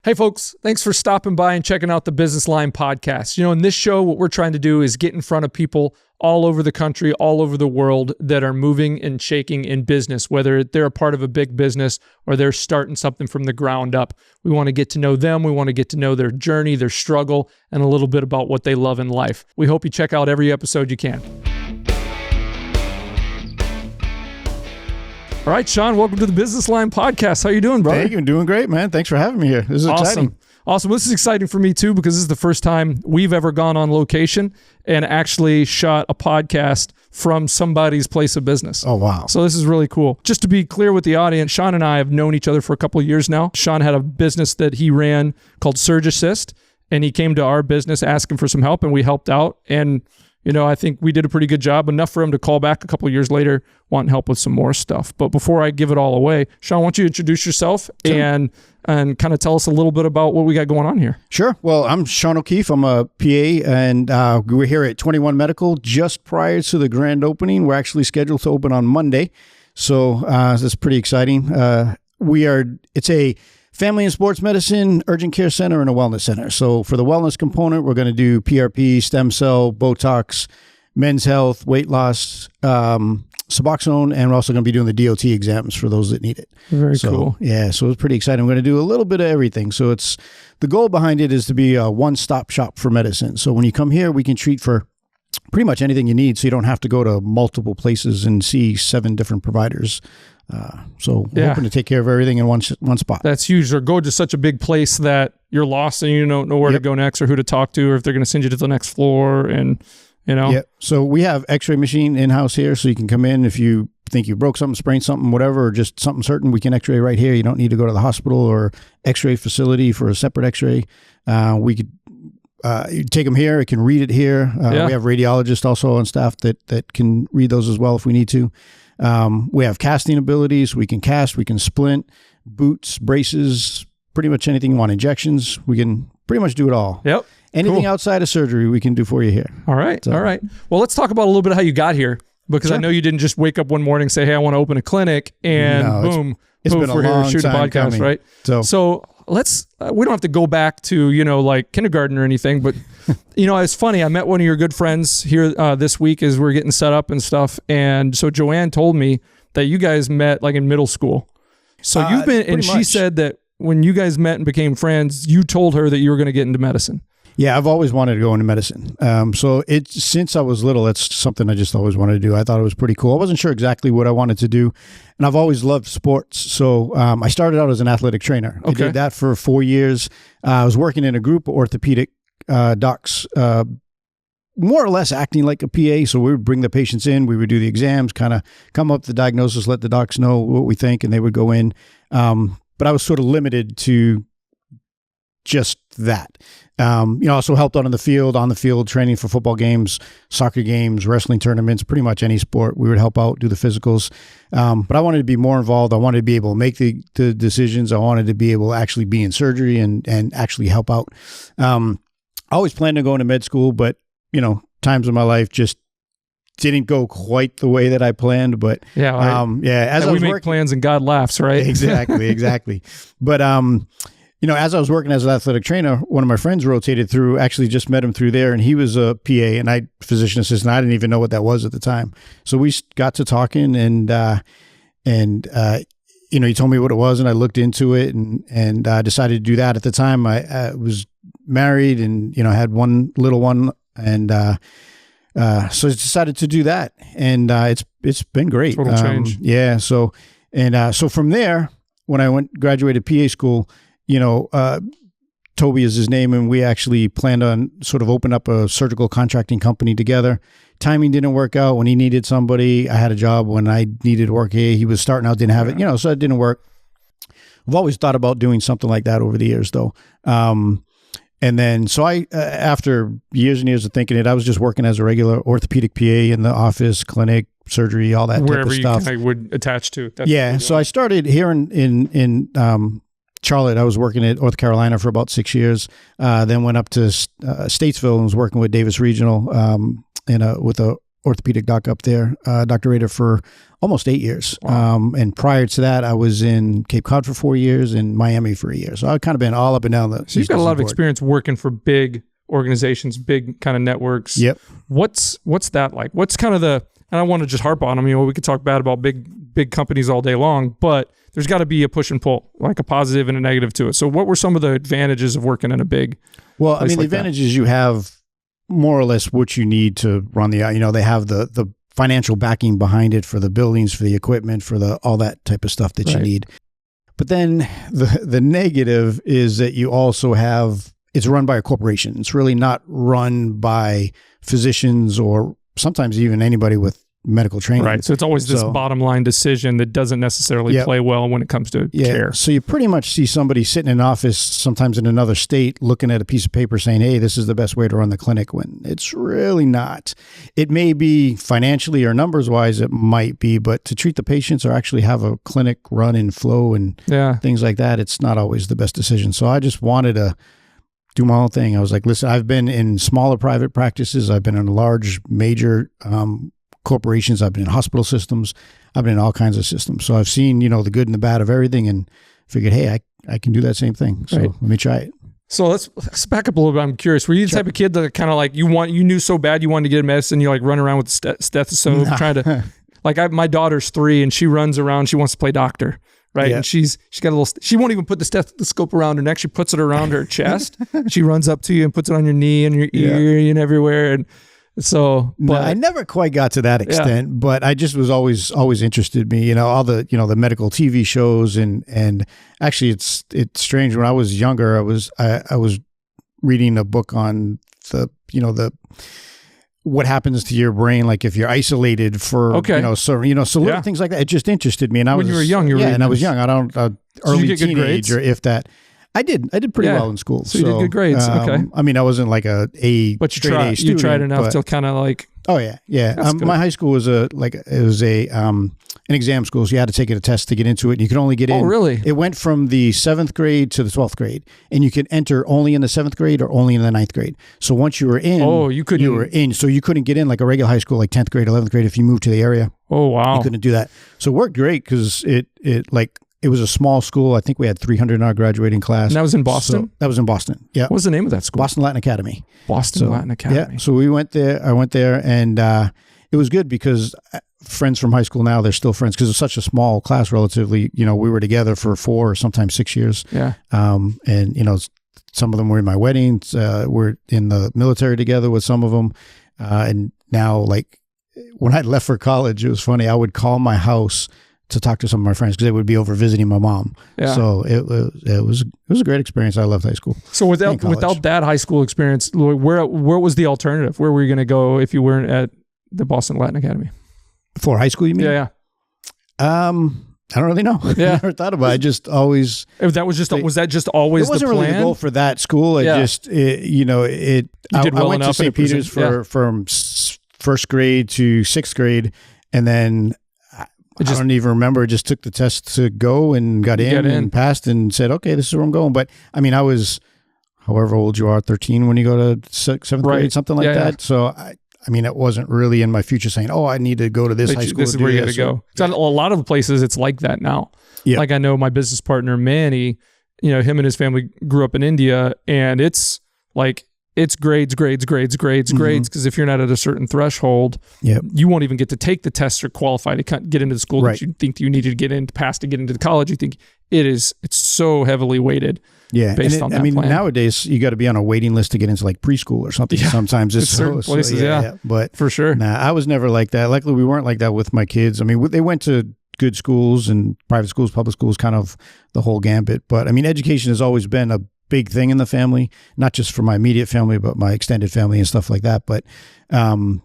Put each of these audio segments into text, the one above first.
Hey folks, thanks for stopping by and checking out the Business Line podcast. You know, in this show, what we're trying to do is get in front of people all over the country, all over the world that are moving and shaking in business, whether they're a part of a big business or they're starting something from the ground up. We want to get to know them. We want to get to know their journey, their struggle, and a little bit about what they love in life. We hope you check out every episode you can. All right, Shawn, welcome to the Business Line podcast. How you doing, brother? Thank you. Doing great, man. Thanks for having me here. This is exciting. Awesome. This is exciting for me too, because this is the first time we've ever gone on location and actually shot a podcast from somebody's place of business. Oh, wow. So this is really cool. Just to be clear with the audience, Shawn and I have known each other for a couple of years now. Shawn had a business that he ran called Surge Assist, and he came to our business asking for some help, and we helped out. And you know, I think we did a pretty good job, enough for him to call back a couple of years later, wanting help with some more stuff. But before I give it all away, Shawn, why don't you introduce yourself and kind of tell us a little bit about what we got going on here? Sure. Well, I'm Shawn O'Keefe. I'm a PA, and we're here at 21 Medical just prior to the grand opening. We're actually scheduled to open on Monday, so that's pretty exciting. It's a family and sports medicine, urgent care center, and a wellness center. So for the wellness component, we're going to do PRP, stem cell, Botox, men's health, weight loss, Suboxone, and we're also going to be doing the DOT exams for those that need it. Very cool. Yeah, so it's pretty exciting. We're going to do a little bit of everything. So the goal behind it is to be a one-stop shop for medicine. So when you come here, we can treat for pretty much anything you need, so you don't have to go to multiple places and see 7 different providers. So we're hoping to take care of everything in one spot. That's huge. Or go to such a big place that you're lost and you don't know where to go next or who to talk to, or if they're going to send you to the next floor. And you know, So we have X-ray machine in-house here, so you can come in if you think you broke something, sprained something, whatever, or just something certain. We can X-ray right here. You don't need to go to the hospital or X-ray facility for a separate X-ray. We could you take them here. It can read it here. We have radiologists also on staff that can read those as well if we need to. We have casting abilities. We can cast, we can splint, boots, braces, pretty much anything you want. Injections, we can pretty much do it all. Yep. Anything outside of surgery, we can do for you here. All right. All right. Well, let's talk about a little bit of how you got here, because I know you didn't just wake up one morning and say, hey, I want to open a clinic, and boom, it's been we're here to shoot a podcast, coming. right? So let's, we don't have to go back to, like kindergarten or anything, but it's funny. I met one of your good friends here this week as we're getting set up and stuff. And so Joanne told me that you guys met like in middle school. So you've been, and she said that when you guys met and became friends, you told her that you were going to get into medicine. Yeah, I've always wanted to go into medicine. So since I was little, it's something I just always wanted to do. I thought it was pretty cool. I wasn't sure exactly what I wanted to do, and I've always loved sports. So I started out as an athletic trainer. I did that for 4 years. I was working in a group of orthopedic docs, more or less acting like a PA. So we would bring the patients in, we would do the exams, kind of come up with the diagnosis, let the docs know what we think, and they would go in. But I was sort of limited to just that. Also helped out on the field, training for football games, soccer games, wrestling tournaments, pretty much any sport. We would help out, do the physicals. But I wanted to be more involved. I wanted to be able to make the decisions. I wanted to be able to actually be in surgery and actually help out. I always planned on going to med school, but, times in my life just didn't go quite the way that I planned. But as we make plans and God laughs, right? Exactly. But, as I was working as an athletic trainer, one of my friends rotated through, actually just met him through there, and he was a PA and I physician assistant. I didn't even know what that was at the time. So we got to talking and he told me what it was, and I looked into it and decided to do that. At the time I was married and, had one little one, and so I decided to do that, and it's been great. Total change. So from there, when I graduated PA school, Toby is his name, and we actually planned on sort of open up a surgical contracting company together. Timing didn't work out. When he needed somebody, I had a job. When I needed work, he was starting out, didn't have it, so it didn't work. I've always thought about doing something like that over the years, though. And then, so I, after years and years of thinking it, I was just working as a regular orthopedic PA in the office, clinic, surgery, all that wherever type of stuff. Wherever you would attach to. So I started here in Charlotte. I was working at North Carolina for about 6 years. Then went up to Statesville and was working with Davis Regional with a orthopedic doc up there, Dr. Rader, for almost 8 years. Wow. And prior to that, I was in Cape Cod for 4 years and Miami for a year. So I've kind of been all up and down the. So you've got a lot of experience working for big organizations, big kind of networks. Yep. What's that like? What's kind of the, and I want to just harp on them. We could talk bad about big companies all day long, but there's got to be a push and pull, like a positive and a negative to it. So what were some of the advantages of working in a big Well, I mean, the like advantages you have more or less what you need to run the, they have the financial backing behind it for the buildings, for the equipment, for all that type of stuff that you need. But then the negative is that you also have, it's run by a corporation. It's really not run by physicians or sometimes even anybody with medical training. Right. So it's always this bottom line decision that doesn't necessarily play well when it comes to care. So you pretty much see somebody sitting in an office, sometimes in another state, looking at a piece of paper saying, hey, this is the best way to run the clinic, when it's really not. It may be financially or numbers wise, it might be, but to treat the patients or actually have a clinic run and flow and things like that, it's not always the best decision. So I just wanted to do my own thing. I was like, listen, I've been in smaller private practices. I've been in large, major corporations. I've been in hospital systems. I've been in all kinds of systems. So I've seen, the good and the bad of everything and figured, hey, I can do that same thing. So let me try it. So let's back up a little bit. I'm curious. Were you the type of kid that kind of like you knew so bad you wanted to get a medicine, you like run around with the stethoscope trying to, like my daughter's 3 and she runs around. She wants to play doctor. Right. Yeah. And she got a little, she won't even put the stethoscope around her neck. She puts it around her chest. She runs up to you and puts it on your knee and your ear and everywhere. And so, but I never quite got to that extent, but I just was always interested in me, all the, the medical TV shows and actually it's strange. When I was younger, I was reading a book on the what happens to your brain, like if you're isolated for, so little things like that. It just interested me. And when you were young, and I was young. I don't, early teenage, or if that. I did pretty well in school. So you did good grades. Okay. I mean, I wasn't like but you tried. You tried enough to kind of like. Oh yeah. My high school was an exam school, so you had to take a test to get into it. And you could only get in. Oh, really? It went from the 7th grade to the 12th grade, and you could enter only in the 7th grade or only in the 9th grade. So once you were in, you were in. So you couldn't get in like a regular high school, like 10th grade, 11th grade, if you moved to the area. Oh wow! You couldn't do that. So it worked great because it was a small school. I think we had 300 in our graduating class. And that was in Boston? So that was in Boston. Yeah. What was the name of that school? Boston Latin Academy. Latin Academy. Yeah. So we went there. I went there, and it was good because friends from high school now, they're still friends because it's such a small class relatively. We were together for 4 or sometimes 6 years. Yeah. And, some of them were in my weddings. We're in the military together with some of them. And now, like, when I left for college, it was funny. I would call my house to talk to some of my friends because they would be over visiting my mom. Yeah. So it was a great experience. I loved high school. So without that high school experience, where was the alternative? Where were you going to go if you weren't at the Boston Latin Academy? For high school, you mean? Yeah. I don't really know. Yeah. I never thought about it. I just always. Was that just always the plan? It wasn't really the goal for that school. I went to St. Peter's from 1st grade to 6th grade, and then I don't even remember. I just took the test to go and got in and passed and said, okay, this is where I'm going. But I mean, I was however old you are, 13 when you go to 7th grade, something like that. Yeah. So I mean, it wasn't really in my future saying, oh, I need to go to this high school. This is where you got to go. A lot of places it's like that now. Yeah. Like I know my business partner, Manny, him and his family grew up in India, and it's like, it's grades. Because if you're not at a certain threshold, you won't even get to take the test or qualify to get into the school that you think you needed to get in to pass to get into the college. You think it's so heavily weighted. Yeah. Based on that plan. Nowadays you got to be on a waiting list to get into like preschool or something. Yeah. Sometimes it's certain places. Yeah. But for sure. I was never like that. Luckily we weren't like that with my kids. I mean, they went to good schools and private schools, public schools, kind of the whole gambit. But I mean, education has always been a big thing in the family, not just for my immediate family, but my extended family and stuff like that. But, I mean,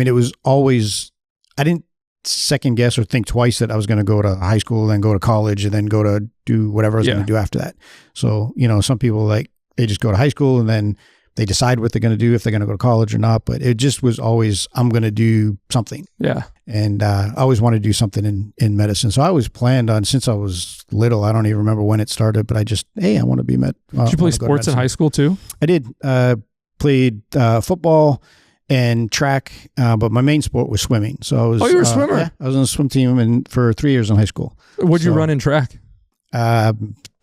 it was always, I didn't second guess or think twice that I was going to go to high school, then go to college, and then go to do whatever I was going to do after that. So, some people they just go to high school and then they decide what they're going to do, if they're going to go to college or not. But it just was always, I'm going to do something. Yeah. And I always wanted to do something in medicine. So I always planned on, since I was little, I don't even remember when it started, but I want to be Did you play sports in high school too? I did. Played football and track, but my main sport was swimming. So I was. Oh, you were a swimmer. Yeah, I was on the swim team and for 3 years in high school. What'd you run in track?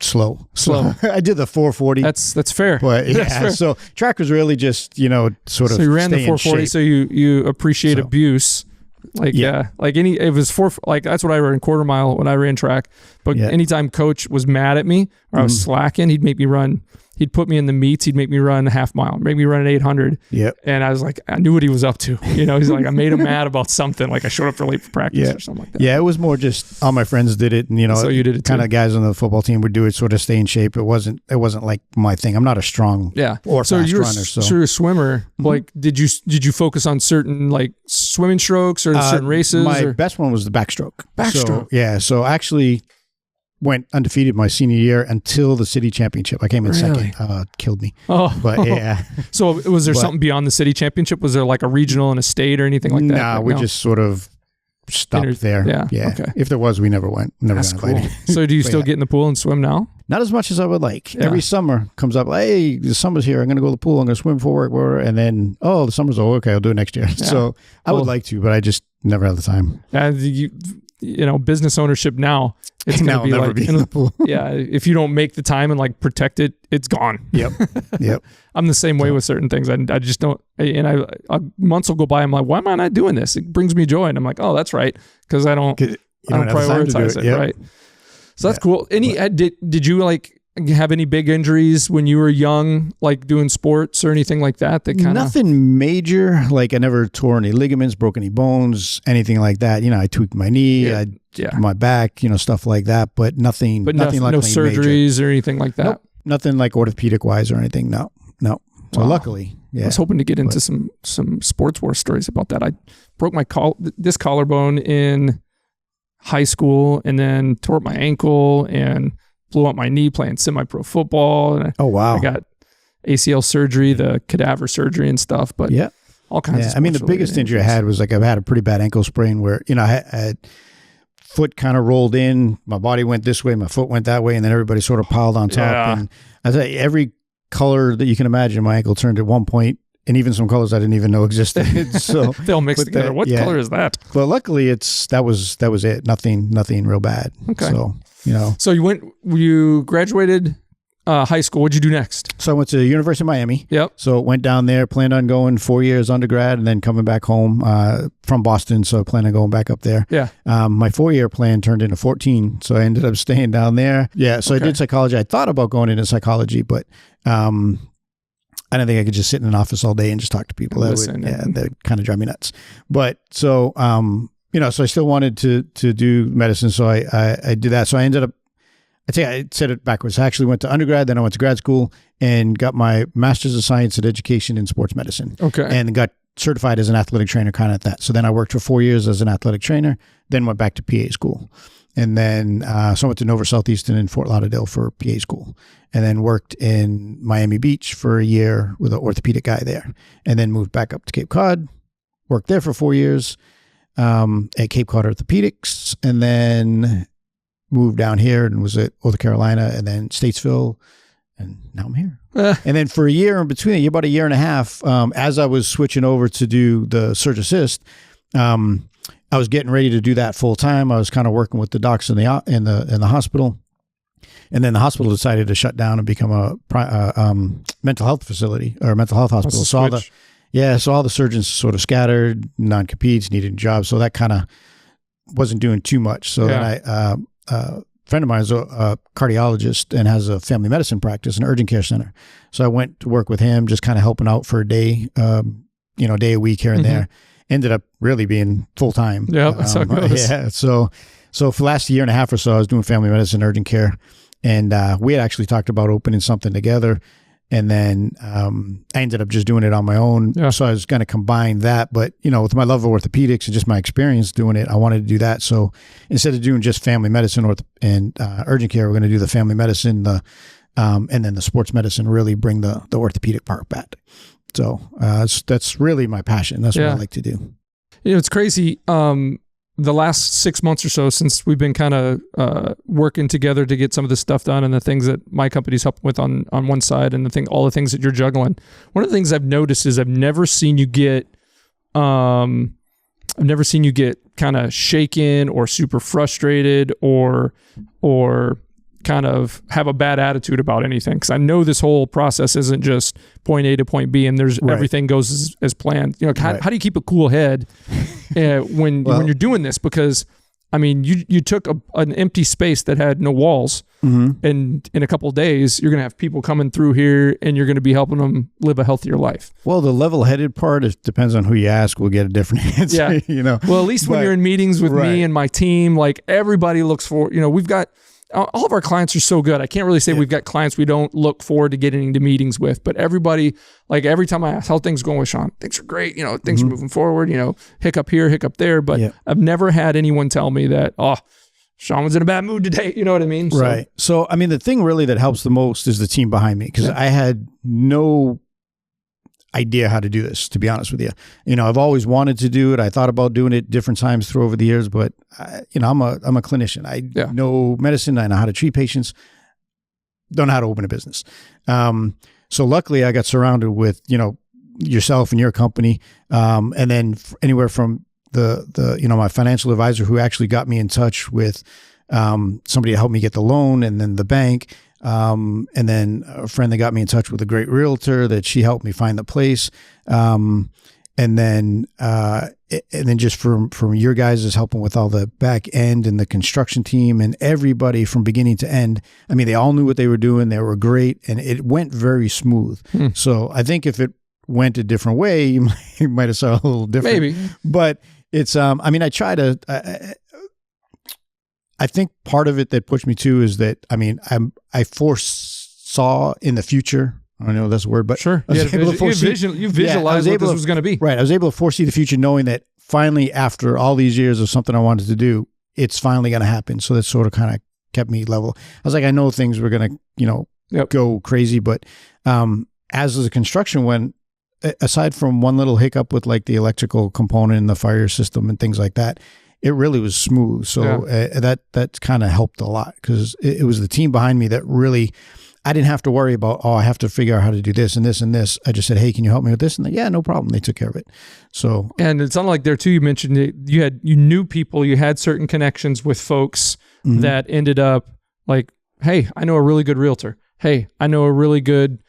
Slow. Slow. I did the 440. That's fair. But yeah, That's fair. so track was really just, sort of. So you ran the stay in 440. shape. So you appreciate abuse. Like, it was that's what I ran quarter mile when I ran track. But anytime coach was mad at me or I was slacking, he'd make me run. He'd put me in the meets. He'd make me run a half mile, make me run an 800. Yep. And I was like, I knew what he was up to. He's like, I made him mad about something. Like I showed up for late for practice or something like that. Yeah, it was more just all my friends did it, and so you did it kind too. of guys on the football team would do it, sort of stay in shape. It wasn't like my thing. I'm not a strong or fast runner. So you're a swimmer. Like, did you focus on certain like swimming strokes or certain races? My best one was the backstroke. Backstroke. So actually went undefeated my senior year until the city championship. I came in second. Killed me. Oh, but yeah. So was there something beyond the city championship? Was there like a regional and a state or anything like that? Nah, we just sort of stopped there. Yeah. Okay. If there was, we never went. That's cool. So do you still get in the pool and swim now? Not as much as I would like. Yeah. Every summer comes up, hey, the summer's here. I'm going to go to the pool. I'm going to swim for work. And then, the summer's over. Okay, I'll do it next year. Yeah. So I would like to, but I just never have the time. And business ownership now, it's going to be like, in the pool. If you don't make the time and like protect it, it's gone. Yep. I'm the same way with certain things. I just don't, and months will go by. I'm like, why am I not doing this? It brings me joy. And I'm like, oh, that's right. Because I don't prioritize it. Right. So that's cool. Did you like have any big injuries when you were young, like doing sports or anything like that? Nothing major. Like I never tore any ligaments, broke any bones, anything like that. I tweaked my knee, my back, stuff like that. But nothing. But nothing like no surgeries major. Or anything like that. Nope. Nothing like orthopedic wise or anything. No. So luckily, I was hoping to get into some sports war stories about that. I broke my this collarbone in high school, and then tore up my ankle and blew up my knee playing semi-pro football. And I got ACL surgery, the cadaver surgery and stuff, but all kinds of stuff. I mean, the biggest injury I had was like, I've had a pretty bad ankle sprain where, I had foot kind of rolled in, my body went this way, my foot went that way, and then everybody sort of piled on top. And I tell you, every color that you can imagine, my ankle turned at one point, and even some colors I didn't even know existed. So they all mixed together. What color is that? But luckily that was it. Nothing real bad. Okay. So, So you graduated high school. What'd you do next? So I went to the University of Miami. Yep. So went down there, planned on going 4 years undergrad and then coming back home from Boston. So I planned on going back up there. Yeah. My 4-year plan turned into 14. So I ended up staying down there. Yeah. So I did psychology. I thought about going into psychology, but I don't think I could just sit in an office all day and just talk to people. That would kind of drive me nuts. But so, so I still wanted to do medicine. So I did that. So I ended up, I said it backwards. I actually went to undergrad, then I went to grad school and got my master's of science in education in sports medicine. Okay. And got certified as an athletic trainer kind of at that. So then I worked for 4 years as an athletic trainer, then went back to PA school. And then, so I went to Nova Southeastern in Fort Lauderdale for PA school, and then worked in Miami Beach for a year with an orthopedic guy there, and then moved back up to Cape Cod, worked there for 4 years at Cape Cod Orthopedics, and then moved down here and was at North Carolina and then Statesville, and now I'm here. And then for a year in between, about a year and a half, as I was switching over to do the Surg Assist, I was getting ready to do that full time. I was kind of working with the docs in the hospital, and then the hospital decided to shut down and become a mental health facility or a mental health hospital. So all the surgeons sort of scattered, non-competes, needed jobs. So that kind of wasn't doing too much. So then a friend of mine is a cardiologist and has a family medicine practice, an urgent care center. So I went to work with him, just kind of helping out for a day, day a week here and there. Ended up really being full time. Yeah, that's how it goes. Yeah. So for the last year and a half or so, I was doing family medicine, urgent care, and we had actually talked about opening something together. And then I ended up just doing it on my own. Yeah. So I was going to combine that, but with my love of orthopedics and just my experience doing it, I wanted to do that. So instead of doing just family medicine and urgent care, we're going to do the family medicine, and then the sports medicine. Really bring the orthopedic part back. So that's really my passion. That's what I like to do. It's crazy. the last 6 months or so, since we've been kind of working together to get some of this stuff done, and the things that my company's helping with on one side, and all the things that you're juggling, one of the things I've noticed is I've never seen you get kind of shaken or super frustrated or kind of have a bad attitude about anything. Because I know this whole process isn't just point A to point B, and everything goes as planned. How do you keep a cool head when you're doing this? Because I mean, you took an empty space that had no walls, and in a couple of days, you're going to have people coming through here, and you're going to be helping them live a healthier life. Well, the level-headed part depends on who you ask. We'll get a different answer. Yeah. Well, at least when you're in meetings with me and my team, like everybody looks for. We've got. All of our clients are so good. I can't really say we've got clients we don't look forward to getting into meetings with, but everybody, like every time I ask how things going with Shawn, things are great. Things are moving forward, hiccup here, hiccup there. But I've never had anyone tell me that, Shawn was in a bad mood today. You know what I mean? Right. So, I mean, the thing really that helps the most is the team behind me, because I had no idea how to do this, to be honest with you. I've always wanted to do it. I thought about doing it different times through over the years, but I'm a clinician. I know medicine. I know how to treat patients. Don't know how to open a business. So luckily I got surrounded with, yourself and your company. And then anywhere from the my financial advisor, who actually got me in touch with somebody to help me get the loan, and then the bank. And then a friend that got me in touch with a great realtor that she helped me find the place. And then just from your guys is helping with all the back end and the construction team and everybody from beginning to end. I mean, they all knew what they were doing. They were great, and it went very smooth. So I think if it went a different way, you might have saw a little different. Maybe. But it's, I mean, I think part of it that pushed me too is that, I mean, I foresaw in the future. I don't know if that's a word, but sure. You visualized what this was going to be. Right. I was able to foresee the future, knowing that finally, after all these years of something I wanted to do, it's finally going to happen. So that sort of kind of kept me level. I was like, I know things were going to, go crazy, but as the construction went, aside from one little hiccup with like the electrical component and the fire system and things like that, it really was smooth. So that kind of helped a lot, because it was the team behind me that really, I didn't have to worry about, I have to figure out how to do this and this and this. I just said, hey, can you help me with this? And they, no problem. They took care of it. So, and it sounded like there too, you mentioned you knew people, you had certain connections with folks that ended up like, hey, I know a really good realtor. Hey, I know a really good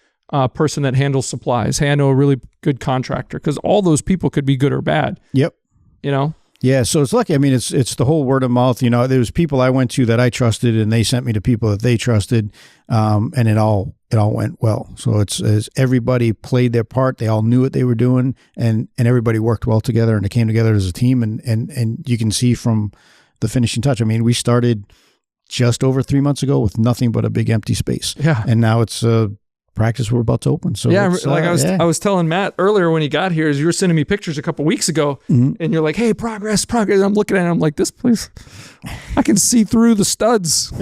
person that handles supplies. Hey, I know a really good contractor, because all those people could be good or bad. Yep. Yeah, so it's lucky. I mean, it's the whole word of mouth. There was people I went to that I trusted, and they sent me to people that they trusted, and it all went well. So it's everybody played their part. They all knew what they were doing, and everybody worked well together, and it came together as a team. And you can see from the finishing touch. I mean, we started just over 3 months ago with nothing but a big empty space. Yeah, and now it's practice we're about to open. So I was telling Matt earlier when he got here, is you were sending me pictures a couple weeks ago, and you're like, hey, progress. I'm looking at it, I'm like, this place, I can see through the studs.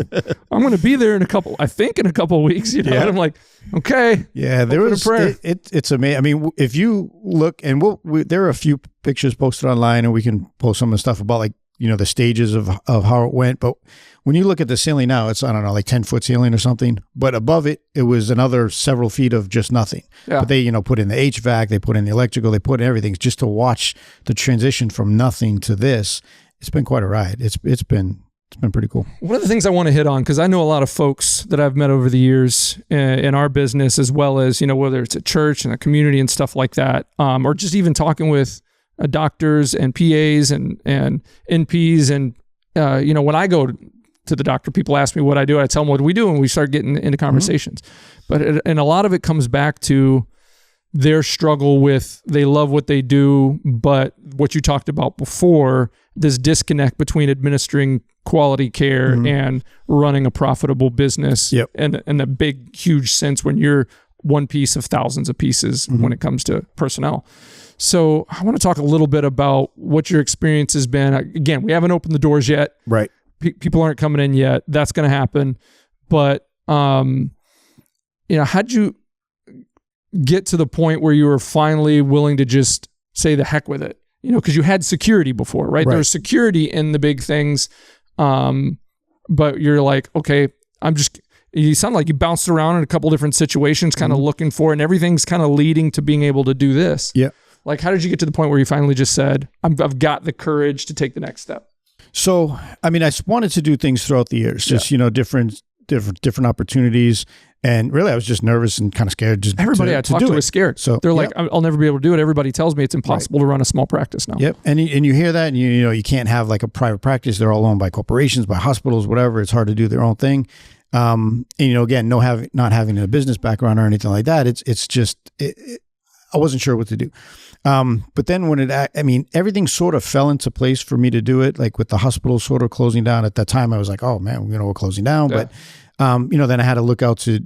I'm going to be there in a couple of weeks, and I'm like, okay. Yeah, there was it's amazing. I mean, if you look, and there are a few pictures posted online, and we can post some of the stuff about like, the stages of how it went. But when you look at the ceiling now, it's, I don't know, like 10-foot ceiling or something. But above it, it was another several feet of just nothing. Yeah. But they, put in the HVAC, they put in the electrical, they put in everything just to watch the transition from nothing to this. It's been quite a ride. It's been pretty cool. One of the things I want to hit on, because I know a lot of folks that I've met over the years in our business, as well as, whether it's a church and a community and stuff like that, or just even talking with doctors and PAs and NPs. And, when I go to the doctor, people ask me what I do. I tell them what we do, and we start getting into conversations. But and a lot of it comes back to their struggle with, they love what they do, but what you talked about before, this disconnect between administering quality care and running a profitable business. Yep. And a big, huge sense when you're one piece of thousands of pieces when it comes to personnel. So I want to talk a little bit about what your experience has been. Again, we haven't opened the doors yet. Right. People aren't coming in yet. That's going to happen. But, how'd you get to the point where you were finally willing to just say the heck with it you know, because you had security before, right? There was security in the big things. But you're like, okay, you sound like you bounced around in a couple different situations, kind of looking for, and everything's kind of leading to being able to do this. Yeah. Like, how did you get to the point where you finally just said, I've got the courage to take the next step? So, I mean, I wanted to do things throughout the years, just, you know, different opportunities. And really, I was just nervous and kind of scared. Just everybody I talked to was scared. So they're like, I'll never be able to do it. Everybody tells me it's impossible to run a small practice now. Yep. And you hear that, and you know, you can't have like a private practice. They're all owned by corporations, by hospitals, whatever. It's hard to do their own thing. And, you know, again, not having a business background or anything like that. It's just, I wasn't sure what to do. But then everything sort of fell into place for me to do it. Like with the hospital sort of closing down at that time, I was like, oh man, you know, we're closing down. Yeah. But, you know, then I had to look out to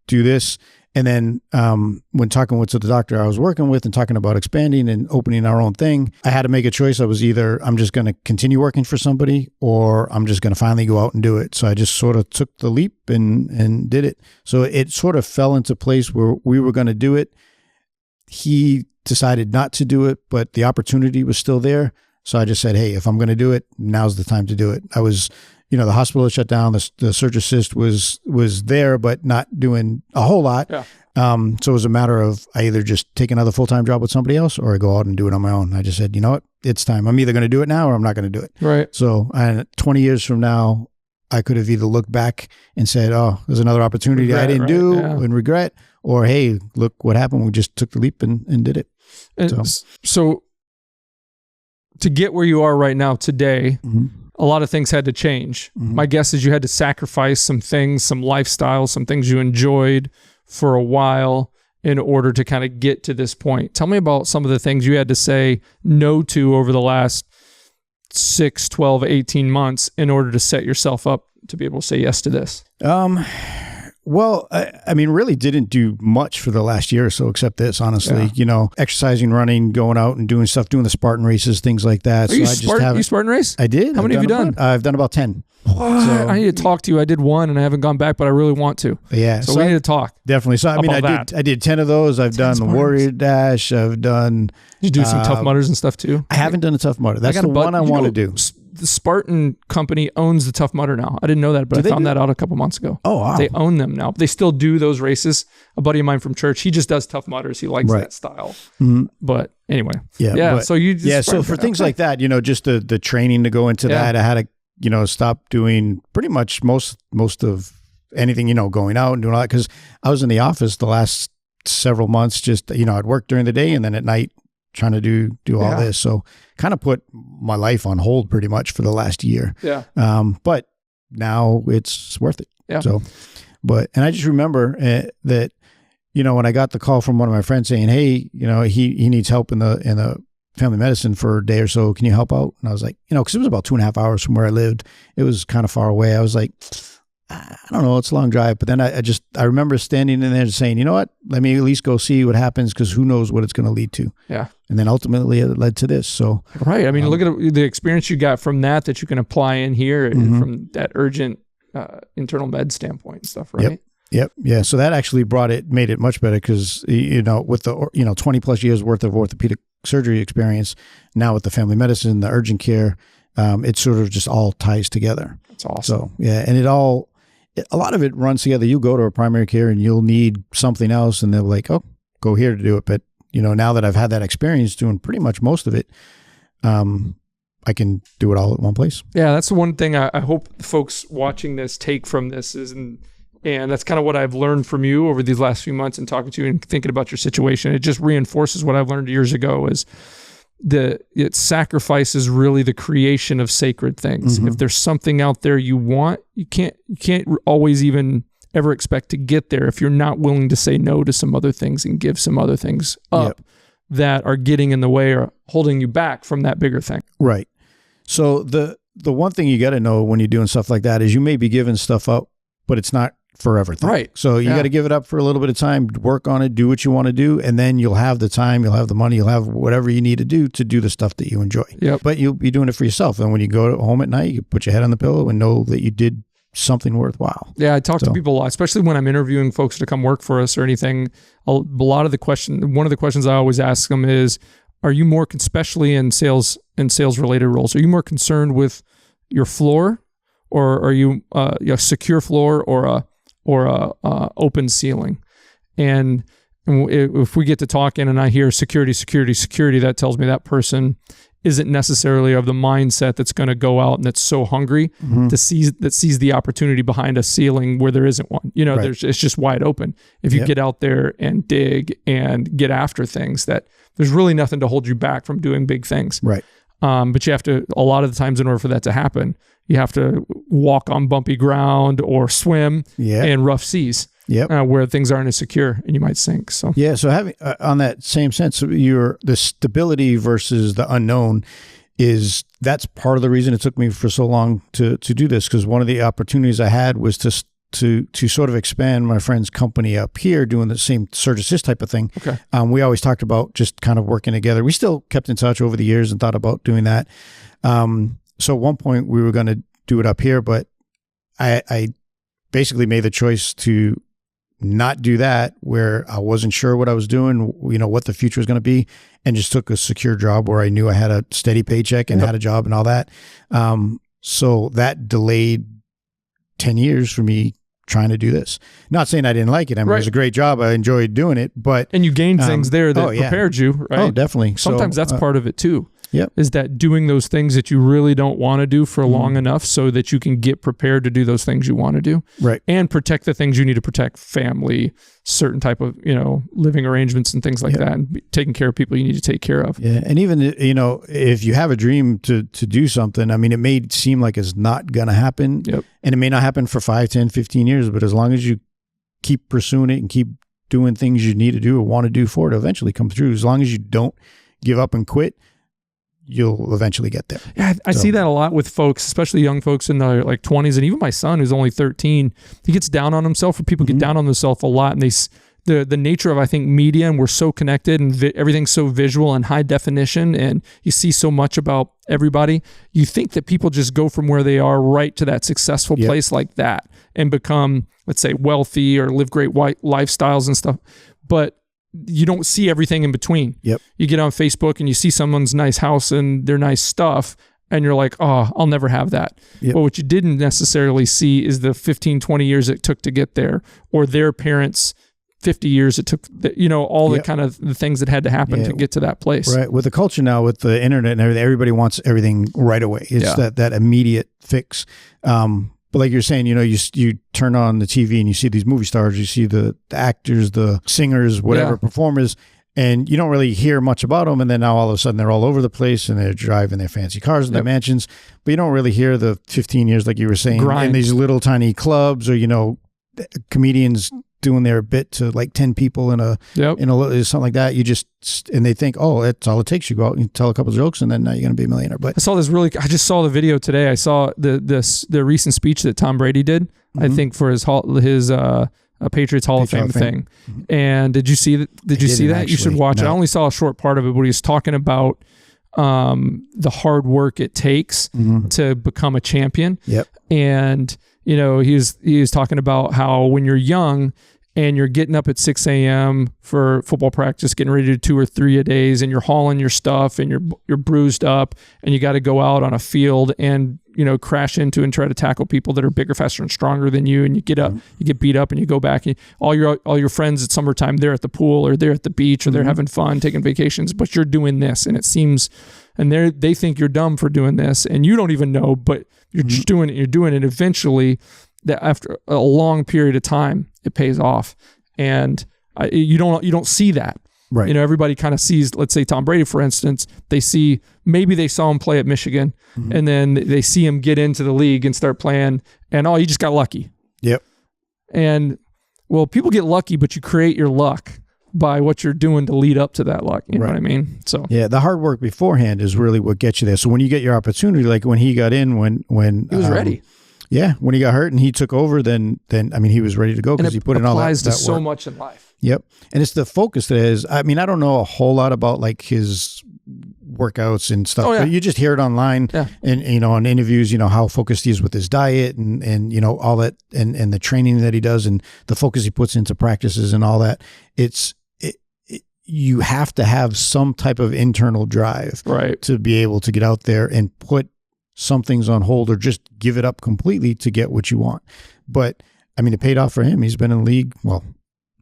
do this. And then, when talking with the doctor I was working with and talking about expanding and opening our own thing, I had to make a choice. I was either, I'm just going to continue working for somebody, or I'm just going to finally go out and do it. So I just sort of took the leap and did it. So it sort of fell into place where we were going to do it. He decided not to do it, but the opportunity was still there. So I just said, hey, if I'm going to do it, now's the time to do it. I was, you know, the hospital had shut down. The surge assist was there, but not doing a whole lot. Yeah. So it was a matter of I either just take another full-time job with somebody else, or I go out and do it on my own. I just said, you know what, it's time. I'm either going to do it now or I'm not going to do it. Right. So 20 years from now, I could have either looked back and said, oh, there's another opportunity I didn't do and regret, or hey, look what happened. We just took the leap and did it. And so to get where you are right now today, a lot of things had to change. My guess is you had to sacrifice some things, some lifestyles, some things you enjoyed for a while in order to kind of get to this point. Tell me about some of the things you had to say no to over the last 6, 12, 18 months in order to set yourself up to be able to say yes to this. Well, I mean, really didn't do much for the last year or so, except this, honestly, you know, exercising, running, going out and doing stuff, doing the Spartan races, things like that. You Spartan race? I did. How many have you done? I've done about 10. What? So, I need to talk to you. I did one and I haven't gone back, but I really want to. Yeah. So we need to talk. Definitely. So, I mean, I did 10 of those. I've done the Warrior Dash. I've done. You do some Tough Mudders and stuff too? I haven't done a Tough Mudder. That's the one I want to do. The Spartan company owns the Tough Mudder now. I didn't know that, but I found that out a couple months ago. Oh, wow. They own them now. They still do those races. A buddy of mine from church, he just does Tough Mudders. He likes that style. But anyway. Yeah. So you just so for things like that, you know, just the training to go into that, I had to, you know, stop doing pretty much most of anything, you know, going out and doing all that, because I was in the office the last several months, just, you know, I'd work during the day and then at night trying to do all this. So kind of put my life on hold pretty much for the last year. Yeah. But now it's worth it. Yeah. So, and I just remember that, you know, when I got the call from one of my friends saying, hey, you know, he needs help in the family medicine for a day or so. Can you help out? And I was like, you know, because it was about 2.5 hours from where I lived. It was kind of far away. I was like, I don't know, it's a long drive. But then I remember standing in there and saying, you know what, let me at least go see what happens, because who knows what it's going to lead to. Yeah. And then ultimately it led to this. So right. I mean, look at the experience you got from that you can apply in here and from that urgent internal med standpoint and stuff, right? Yep. Yeah. So that actually made it much better, because, you know, with the, you know, 20 plus years worth of orthopedic surgery experience, now with the family medicine, the urgent care, it sort of just all ties together. That's awesome. So yeah. And a lot of it runs together. You go to a primary care and you'll need something else, and they're like, oh, go here to do it. But, you know, now that I've had that experience doing pretty much most of it, I can do it all at one place. Yeah, that's the one thing I hope the folks watching this take from this is, and that's kind of what I've learned from you over these last few months and talking to you and thinking about your situation. It just reinforces what I've learned years ago is sacrifice is really the creation of sacred things. If there's something out there you want, you can't always even ever expect to get there if you're not willing to say no to some other things and give some other things up that are getting in the way or holding you back from that bigger thing. Right. So the one thing you got to know when you're doing stuff like that is you may be giving stuff up, but it's not forever thing. Right. So you got to give it up for a little bit of time, work on it, do what you want to do, and then you'll have the time, you'll have the money, you'll have whatever you need to do the stuff that you enjoy. Yep. But you'll be doing it for yourself. And when you go home at night, you put your head on the pillow and know that you did something worthwhile. Yeah, I talk to people a lot, especially when I'm interviewing folks to come work for us or anything. One of the questions I always ask them is, are you more, especially in sales and sales related roles, are you more concerned with your floor, or are you a secure floor or a open ceiling? And if we get to talking and I hear security, that tells me that person isn't necessarily of the mindset that's going to go out and that's so hungry to sees the opportunity behind a ceiling where there isn't one. You know, it's just wide open. If you get out there and dig and get after things, that there's really nothing to hold you back from doing big things. Right. But you have to, a lot of the times in order for that to happen, you have to walk on bumpy ground or swim in rough seas. Where things aren't as secure and you might sink. So so having on that same sense, the stability versus the unknown that's part of the reason it took me for so long to do this, because one of the opportunities I had was to sort of expand my friend's company up here doing the same Surge Assist type of thing. Okay. We always talked about just kind of working together. We still kept in touch over the years and thought about doing that. So at one point we were going to do it up here, but I basically made the choice to not do that, where I wasn't sure what I was doing, you know, what the future was going to be, and just took a secure job where I knew I had a steady paycheck and had a job and all that. So that delayed 10 years for me trying to do this. Not saying I didn't like it. I mean, it was a great job. I enjoyed doing it, and you gained things there that prepared you, right? Oh, definitely. Sometimes that's part of it too. Yep. Is that doing those things that you really don't want to do for long enough so that you can get prepared to do those things you want to do. Right. And protect the things you need to protect, family, certain type of, you know, living arrangements and things like that, and taking care of people you need to take care of. Yeah. And even, you know, if you have a dream to do something, I mean, it may seem like it's not going to happen. Yep. And it may not happen for 5, 10, 15 years, but as long as you keep pursuing it and keep doing things you need to do or want to do for it, it'll eventually come through. As long as you don't give up and quit, you'll eventually get there. Yeah, I see that a lot with folks, especially young folks in their like 20s, and even my son who's only 13. He gets down on himself, or people get down on themselves a lot, and the nature of, I think, media, and we're so connected, and everything's so visual and high definition, and you see so much about everybody. You think that people just go from where they are right to that successful place like that and become, let's say, wealthy or live great lifestyles and stuff, but you don't see everything in between. Yep. You get on Facebook and you see someone's nice house and their nice stuff, and you're like, oh, I'll never have that. But what you didn't necessarily see is the 15, 20 years it took to get there, or their parents' 50 years it took, you know, all the kind of the things that had to happen to get to that place. Right. With the culture now, with the internet and everything, everybody wants everything right away. It's that immediate fix. But like you're saying, you know, you turn on the TV and you see these movie stars, you see the actors, the singers, whatever, performers, and you don't really hear much about them. And then now all of a sudden they're all over the place and they're driving their fancy cars and their mansions, but you don't really hear the 15 years, like you were saying, in these little tiny clubs, or, you know, comedians doing their bit to like 10 people in a something like that. You just, and they think, oh, that's all it takes. You go out and tell a couple of jokes and then now you're going to be a millionaire. But I just saw the video today. I saw the recent speech that Tom Brady did, I think, for his Patriots Hall of Fame thing. And did you see that? Did you see that? Actually, you should watch it. I only saw a short part of it, but he was talking about the hard work it takes to become a champion. And, you know, he was talking about how when you're young and you're getting up at 6 a.m. for football practice, getting ready to do 2 or 3 a days, and you're hauling your stuff and you're bruised up, and you got to go out on a field and, you know, crash into and try to tackle people that are bigger, faster, and stronger than you, and you get up, you get beat up, and you go back. And all your friends at summertime, they're at the pool or they're at the beach or they're having fun, taking vacations, but you're doing this, and it seems, and they think you're dumb for doing this, and you don't even know, but you're just doing it. You're doing it. Eventually, that after a long period of time, it pays off, and you don't see that. Right. You know, everybody kind of sees, let's say Tom Brady, for instance, they saw him play at Michigan, and then they see him get into the league and start playing, and he just got lucky. Yep. And well, people get lucky, but you create your luck by what you're doing to lead up to that luck. You know what I mean? So yeah, the hard work beforehand is really what gets you there. So when you get your opportunity, like when he got in, when he was ready. Yeah, when he got hurt and he took over, then I mean, he was ready to go because he put in all that work. It applies to so much in life. Yep. And it's the focus that is, I mean, I don't know a whole lot about like his workouts and stuff. But you just hear it online and, you know, on interviews, you know, how focused he is with his diet and you know, all that and the training that he does and the focus he puts into practices and all that. you have to have some type of internal drive Right. to be able to get out there and put some things on hold or just give it up completely to get what you want. But I mean, it paid off for him. He's been in the league,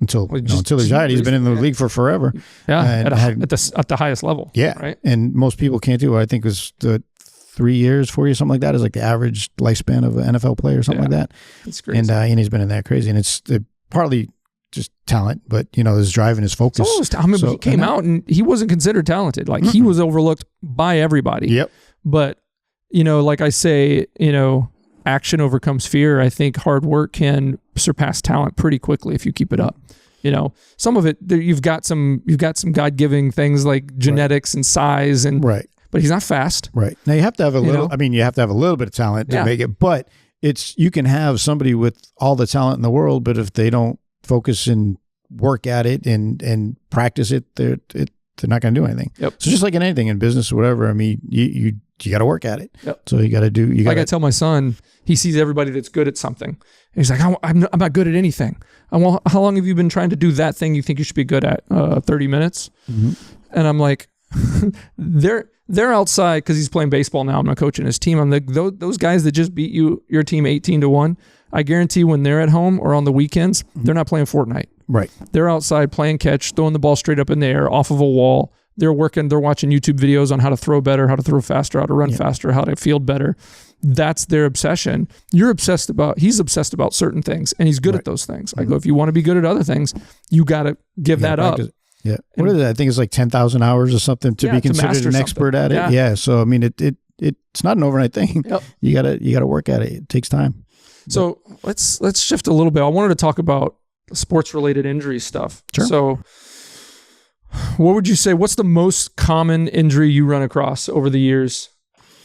until he retired. He's been in the league for forever. Yeah, and at the highest level. Yeah, right. And most people can't do what I think was the 3 years, 4 years, something like that is like the average lifespan of an NFL player, something like that. It's crazy. And he's been in there crazy, and it's partly just talent, but his drive and his focus. He came out and he wasn't considered talented. Like he was overlooked by everybody. Yep. But like I say, action overcomes fear. I think hard work can surpass talent pretty quickly if you keep it up. Some of it you've got some God-giving things like genetics and size and right. But he's not fast. Right. Now you have to have a little. I mean, you have to have a little bit of talent to make it. But you can have somebody with all the talent in the world, but if they don't focus and work at it and practice it, they're not going to do anything. Yep. So just like in anything, in business or whatever, I mean, you got to work at it. Yep. So you got to do. Like I tell my son, he sees everybody that's good at something. He's like, I'm not good at anything. Well, how long have you been trying to do that thing you think you should be good at? 30 minutes. Mm-hmm. And I'm like, they're outside because he's playing baseball now. I'm not coaching his team. I'm like, those guys that just beat your team 18-1. I guarantee when they're at home or on the weekends, they're not playing Fortnite. Right. They're outside playing catch, throwing the ball straight up in the air off of a wall. They're watching YouTube videos on how to throw better, how to throw faster, how to run faster, how to field better. That's their obsession. He's obsessed about certain things, and he's good at those things. I go, if you want to be good at other things, you got to give that practice. up. Yeah. What is it? I think it's like 10,000 hours or something to be considered an expert at it. Yeah. So, I mean, it's not an overnight thing. Yep. You gotta work at it. It takes time. So let's shift a little bit. I wanted to talk about sports related injury stuff. Sure. So what would you say, what's the most common injury you run across over the years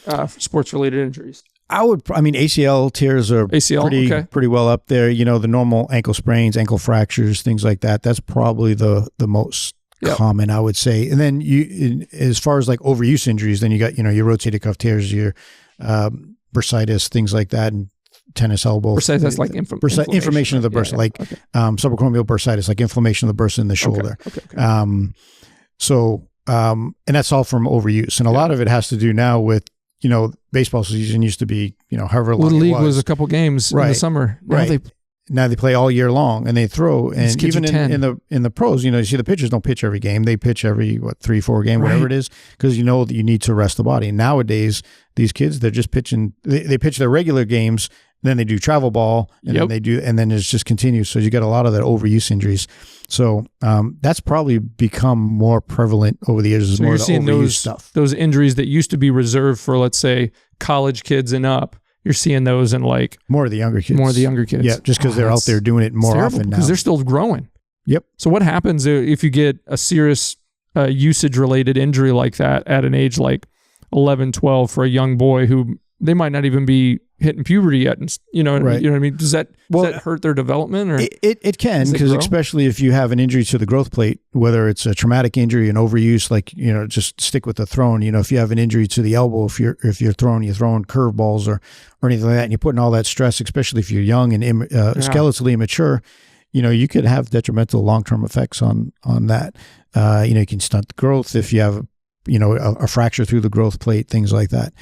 for sports related injuries? ACL tears are pretty well up there. The normal ankle sprains, ankle fractures, things like that. That's probably the most common, I would say. And then as far as like overuse injuries, then you got, your rotator cuff tears, your bursitis, things like that, and tennis elbow. Bursitis, that's like inflammation of the bursa, subacromial bursitis, like inflammation of the bursa in the shoulder. Okay. And that's all from overuse. And a lot of it has to do now with, baseball season used to be, however long Little it League was a couple games in the summer. Now they play all year long and they throw. And even in the pros, you see the pitchers don't pitch every game. They pitch every 3-4 game, whatever it is, because that you need to rest the body. And nowadays, these kids, they're just pitching. They pitch their regular games, then they do travel ball, and then it just continues. So you got a lot of that overuse injuries. So that's probably become more prevalent over the years. So more you're seeing those injuries that used to be reserved for, let's say, college kids and up. You're seeing those in like more of the younger kids. Yeah, just because they're out there doing it more often now. Because they're still growing. Yep. So what happens if you get a serious usage-related injury like that at an age like 11, 12 for a young boy who they might not even be hitting puberty yet? You know what I mean? Does that hurt their development? Or it can, because especially if you have an injury to the growth plate, whether it's a traumatic injury, an overuse, like, just stick with the throwing. If you have an injury to the elbow, if you're throwing curveballs or anything like that, and you're putting all that stress, especially if you're young and skeletally immature, you could have detrimental long-term effects on that. You can stunt the growth if you have, a fracture through the growth plate, things like that.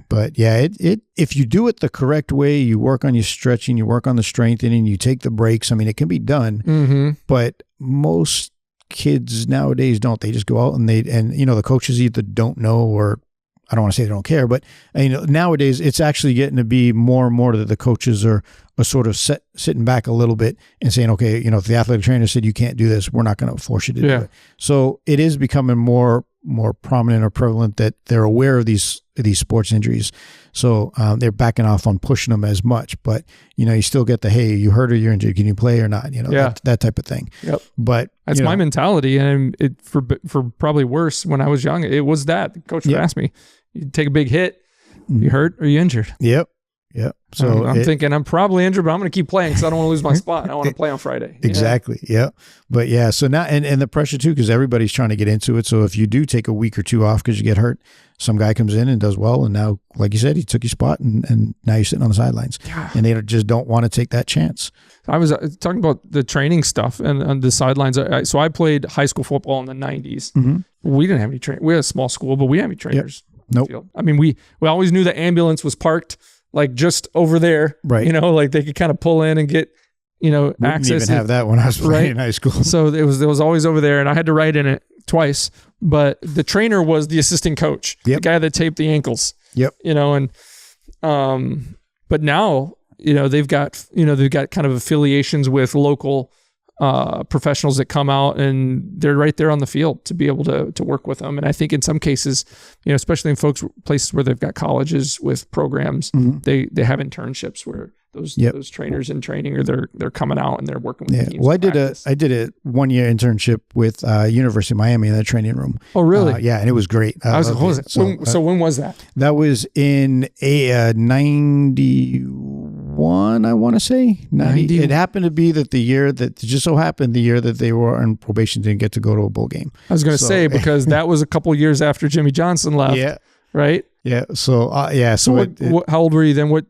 But yeah, if you do it the correct way, you work on your stretching, you work on the strengthening, you take the breaks. I mean, it can be done, but most kids nowadays don't. They just go out and the coaches either don't know, or I don't want to say they don't care, but nowadays it's actually getting to be more and more that the coaches are sort of sitting back a little bit and saying, okay, if the athletic trainer said you can't do this, we're not going to force you to do it. So it is becoming more prominent or prevalent that they're aware of these sports injuries. So they're backing off on pushing them as much, but you still get the, hey, you hurt or you're injured, can you play or not? That type of thing. Yep. But that's my mentality. And for probably worse, when I was young, it was that the coach would ask me, you take a big hit, you hurt or you injured? Yep. Yeah. So I'm thinking I'm probably injured, but I'm going to keep playing because I don't want to lose my spot. I want to play on Friday. Exactly. Yeah. But yeah, so now, and the pressure too, because everybody's trying to get into it. So if you do take a week or two off because you get hurt, some guy comes in and does well. And now, like you said, he took your spot and now you're sitting on the sidelines. Yeah. And they just don't want to take that chance. I was talking about the training stuff and on the sidelines. So I played high school football in the 90s. Mm-hmm. We didn't have any trainers. We had a small school, but we didn't have any trainers. Nope. I mean, we always knew the ambulance was parked like just over there, right? You know, like they could kind of pull in and get, you know, we access. didn't even have that when I was playing in high school. So it was always over there, and I had to ride in it twice. But the trainer was the assistant coach, the guy that taped the ankles. Yep. You know, and but now, you know, they've got kind of affiliations with local professionals that come out and they're right there on the field to be able to work with them. And I think in some cases, you know, especially in places where they've got colleges with programs, they have internships where those trainers in training or they're coming out and they're working with the teams. Well, I did a 1 year internship with University of Miami in that training room. Oh, really? Yeah, and it was great. So when was that? That was in a 91, I want to say. 90. It happened to be that the year that they were on probation didn't get to go to a bowl game. I was going to say, because that was a couple of years after Jimmy Johnson left. Yeah. Right? Yeah. So, So how old were you then? What?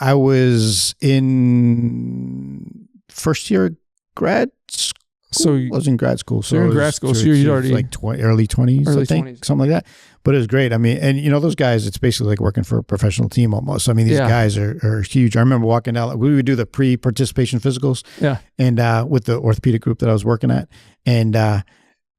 I was in first year grad school. So I was in grad school. So you're in grad school. So you're already like early 20s, I think, 20s. Something like that. But it was great. I mean, and you know, those guys, it's basically like working for a professional team almost. I mean, these guys are huge. I remember walking down, we would do the pre-participation physicals. Yeah. And with the orthopedic group that I was working at. And,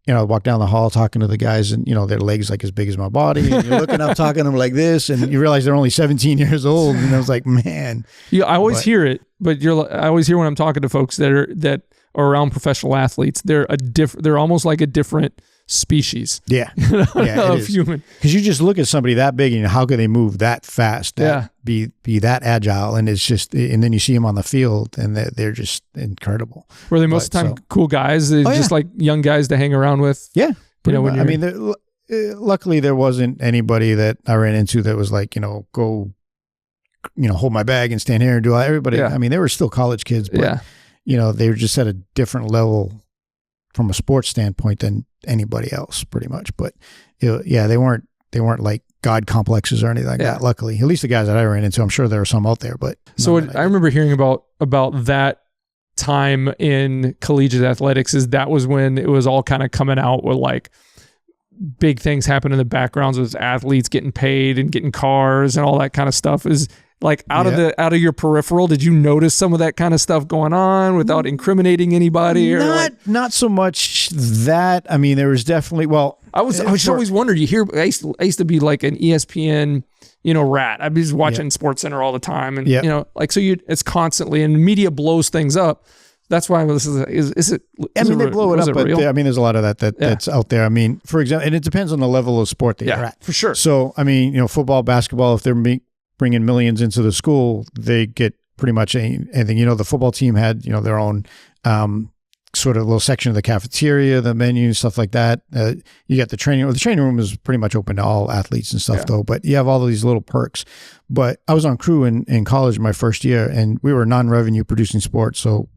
you know, I walk down the hall talking to the guys and, you know, their legs like as big as my body. And you're looking up, talking to them like this. And you realize they're only 17 years old. And I was like, man. Yeah, I always hear it. But I always hear when I'm talking to folks that are around professional athletes, they're almost like a different species. Yeah. Of human. Because you just look at somebody that big and how can they move that fast? Be that agile, and it's just, and then you see them on the field and they're just incredible. Were they most of the time cool guys? Just like young guys to hang around with? Yeah. You know, I mean, luckily there wasn't anybody that I ran into that was like, you know, go, you know, hold my bag and stand here and do all everybody. Yeah. I mean, they were still college kids, but you know, they were just at a different level from a sports standpoint than anybody else, pretty much. But they weren't like God complexes or anything like that. Luckily, at least the guys that I ran into, I'm sure there are some out there. But so I remember hearing about that time in collegiate athletics is that was when it was all kind of coming out with like big things happen in the backgrounds with athletes getting paid and getting cars and all that kind of stuff. Is like out of your peripheral, did you notice some of that kind of stuff going on without incriminating anybody? Not so much that. I mean, there was definitely, I always wondered, I used to be like an ESPN, you know, rat. I'd be just watching SportsCenter all the time. And, you know, like, so it's constantly, and media blows things up. That's why this is it? I mean, they blow it up, but I mean, there's a lot of that's out there. I mean, for example, and it depends on the level of sport that you're at. For sure. So, I mean, you know, football, basketball, if they're bringing millions into the school, they get pretty much anything. You know, the football team had, you know, their own sort of little section of the cafeteria, the menu, stuff like that. You got the training room. The training room is pretty much open to all athletes and stuff though, but you have all these little perks. But I was on crew in college my first year, and we were non-revenue producing sports. So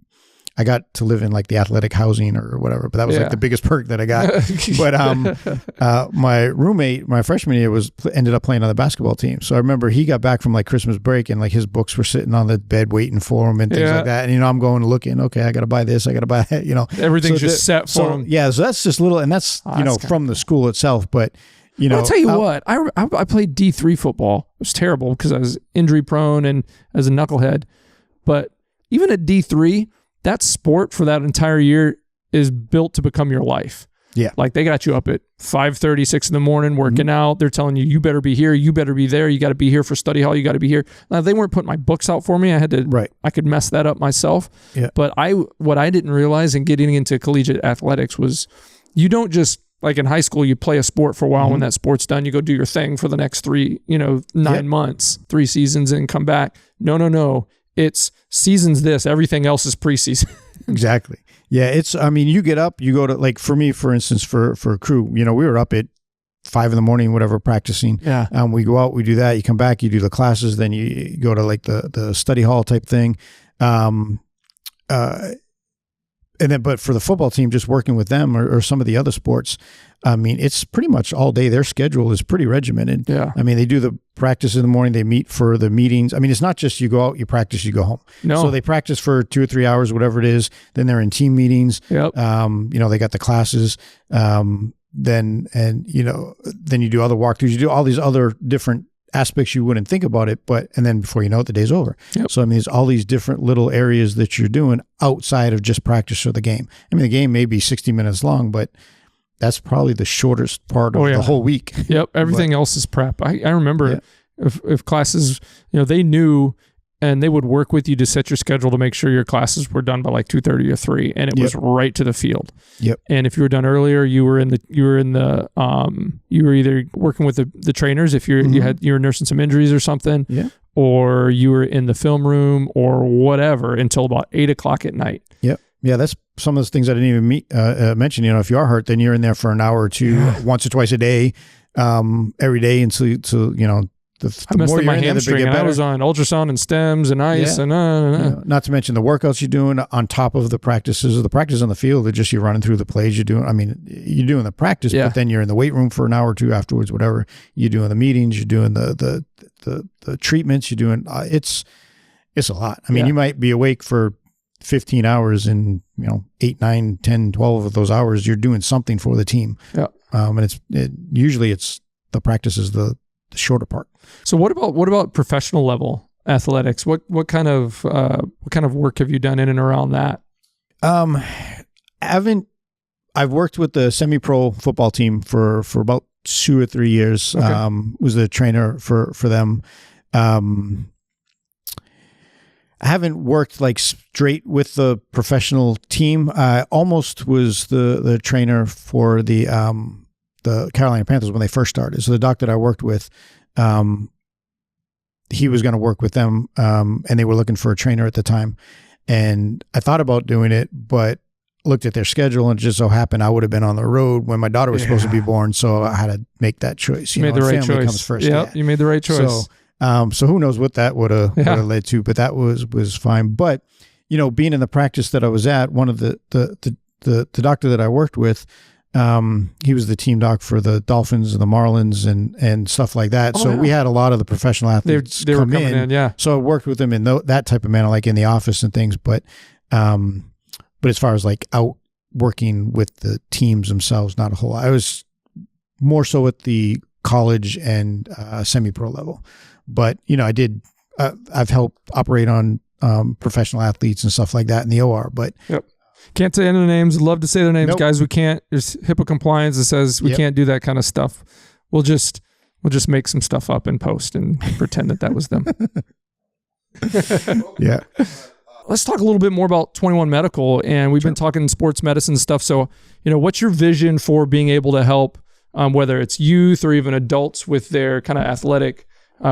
I got to live in like the athletic housing or whatever, but that was like the biggest perk that I got. But my roommate, my freshman year, ended up playing on the basketball team. So I remember he got back from like Christmas break and like his books were sitting on the bed waiting for him and things like that. And, you know, I'm going looking, okay, I got to buy this, I got to buy that, you know. Everything's just set for him. Yeah, so that's just little, and that's, you know, from the school itself. But, you know. I'll tell you what, I played D3 football. It was terrible because I was injury prone and as a knucklehead. But even at D3, that sport for that entire year is built to become your life. Yeah. Like they got you up at 5:30, 6 in the morning working out. They're telling you better be here, you better be there, you got to be here for study hall, you got to be here. Now they weren't putting my books out for me. I had to, I could mess that up myself. Yeah. But what I didn't realize in getting into collegiate athletics was you don't just, like in high school, you play a sport for a while. When that sport's done, you go do your thing for the next 9 months, 3 seasons and come back. No. It's seasons this, everything else is preseason. Exactly. Yeah, I mean, you get up, you go to, like for me, for instance, for crew, you know, we were up at 5 a.m, whatever, practicing. Yeah. We go out, we do that. You come back, you do the classes, then you go to like the study hall type thing. And then, but for the football team, just working with them or some of the other sports, I mean, it's pretty much all day. Their schedule is pretty regimented. Yeah. I mean, they do the practice in the morning. They meet for the meetings. I mean, it's not just you go out, you practice, you go home. No. So they practice for 2 or 3 hours, whatever it is. Then they're in team meetings. Yep. They got the classes. Then you do other walkthroughs. You do all these other different aspects you wouldn't think about it, and then before you know it, the day's over. Yep. So I mean, there's all these different little areas that you're doing outside of just practice or the game. I mean, the game may be 60 minutes long, but that's probably the shortest part of the whole week. Yep. Everything else is prep. I remember if classes, they knew, and they would work with you to set your schedule to make sure your classes were done by like 2:30 or 3, and it was right to the field. Yep. And if you were done earlier, you were either working with the trainers if you were nursing some injuries or something, or you were in the film room or whatever until about 8 o'clock at night. Yep. Yeah, that's some of the things I didn't even mention. If you are hurt, then you're in there for an hour or two, once or twice a day, every day, and so I messed up my hamstring, and I was on ultrasound and stems and ice and not to mention the workouts you're doing on top of the practices. The practice on the field are just you running through the plays. You're doing the practice, but then you're in the weight room for an hour or two afterwards, whatever. You're doing the meetings, you're doing the treatments, you're doing it's a lot. I mean, you might be awake for 15 hours and 8, 9, 10, 12 of those hours you're doing something for the team. Yeah. And usually it's the practice is the shorter part. So what about professional level athletics? What kind of work have you done in and around that? I've worked with the semi-pro football team for about 2 or 3 years. Okay. Was the trainer for them. I haven't worked like straight with the professional team. I almost was the trainer for the Carolina Panthers when they first started. So the doc that I worked with, he was going to work with them, and they were looking for a trainer at the time. And I thought about doing it, but looked at their schedule, and it just so happened I would have been on the road when my daughter was supposed to be born. So I had to make that choice. You made the right family choice. Comes first. Yep, you made the right choice. So who knows what that would have led to, but that was fine. But, being in the practice that I was at, one of the doctor that I worked with, he was the team doc for the Dolphins and the Marlins and stuff like that. We had a lot of the professional athletes they were coming in. So I worked with them in that type of manner, like in the office and things. But as far as like out working with the teams themselves, not a whole lot. I was more so at the college and semi-pro level. But, I've helped operate on professional athletes and stuff like that in the OR. But can't say any of the names. Love to say their names, Nope. guys. We can't. There's HIPAA compliance that says we can't do that kind of stuff. We'll just make some stuff up in post and pretend that was them. Yeah. Let's talk a little bit more about 21 Medical, and we've been talking sports medicine stuff. So, what's your vision for being able to help, whether it's youth or even adults with their kind of athletic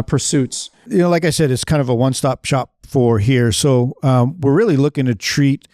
pursuits? Like I said, it's kind of a one-stop shop for here. So we're really looking to treat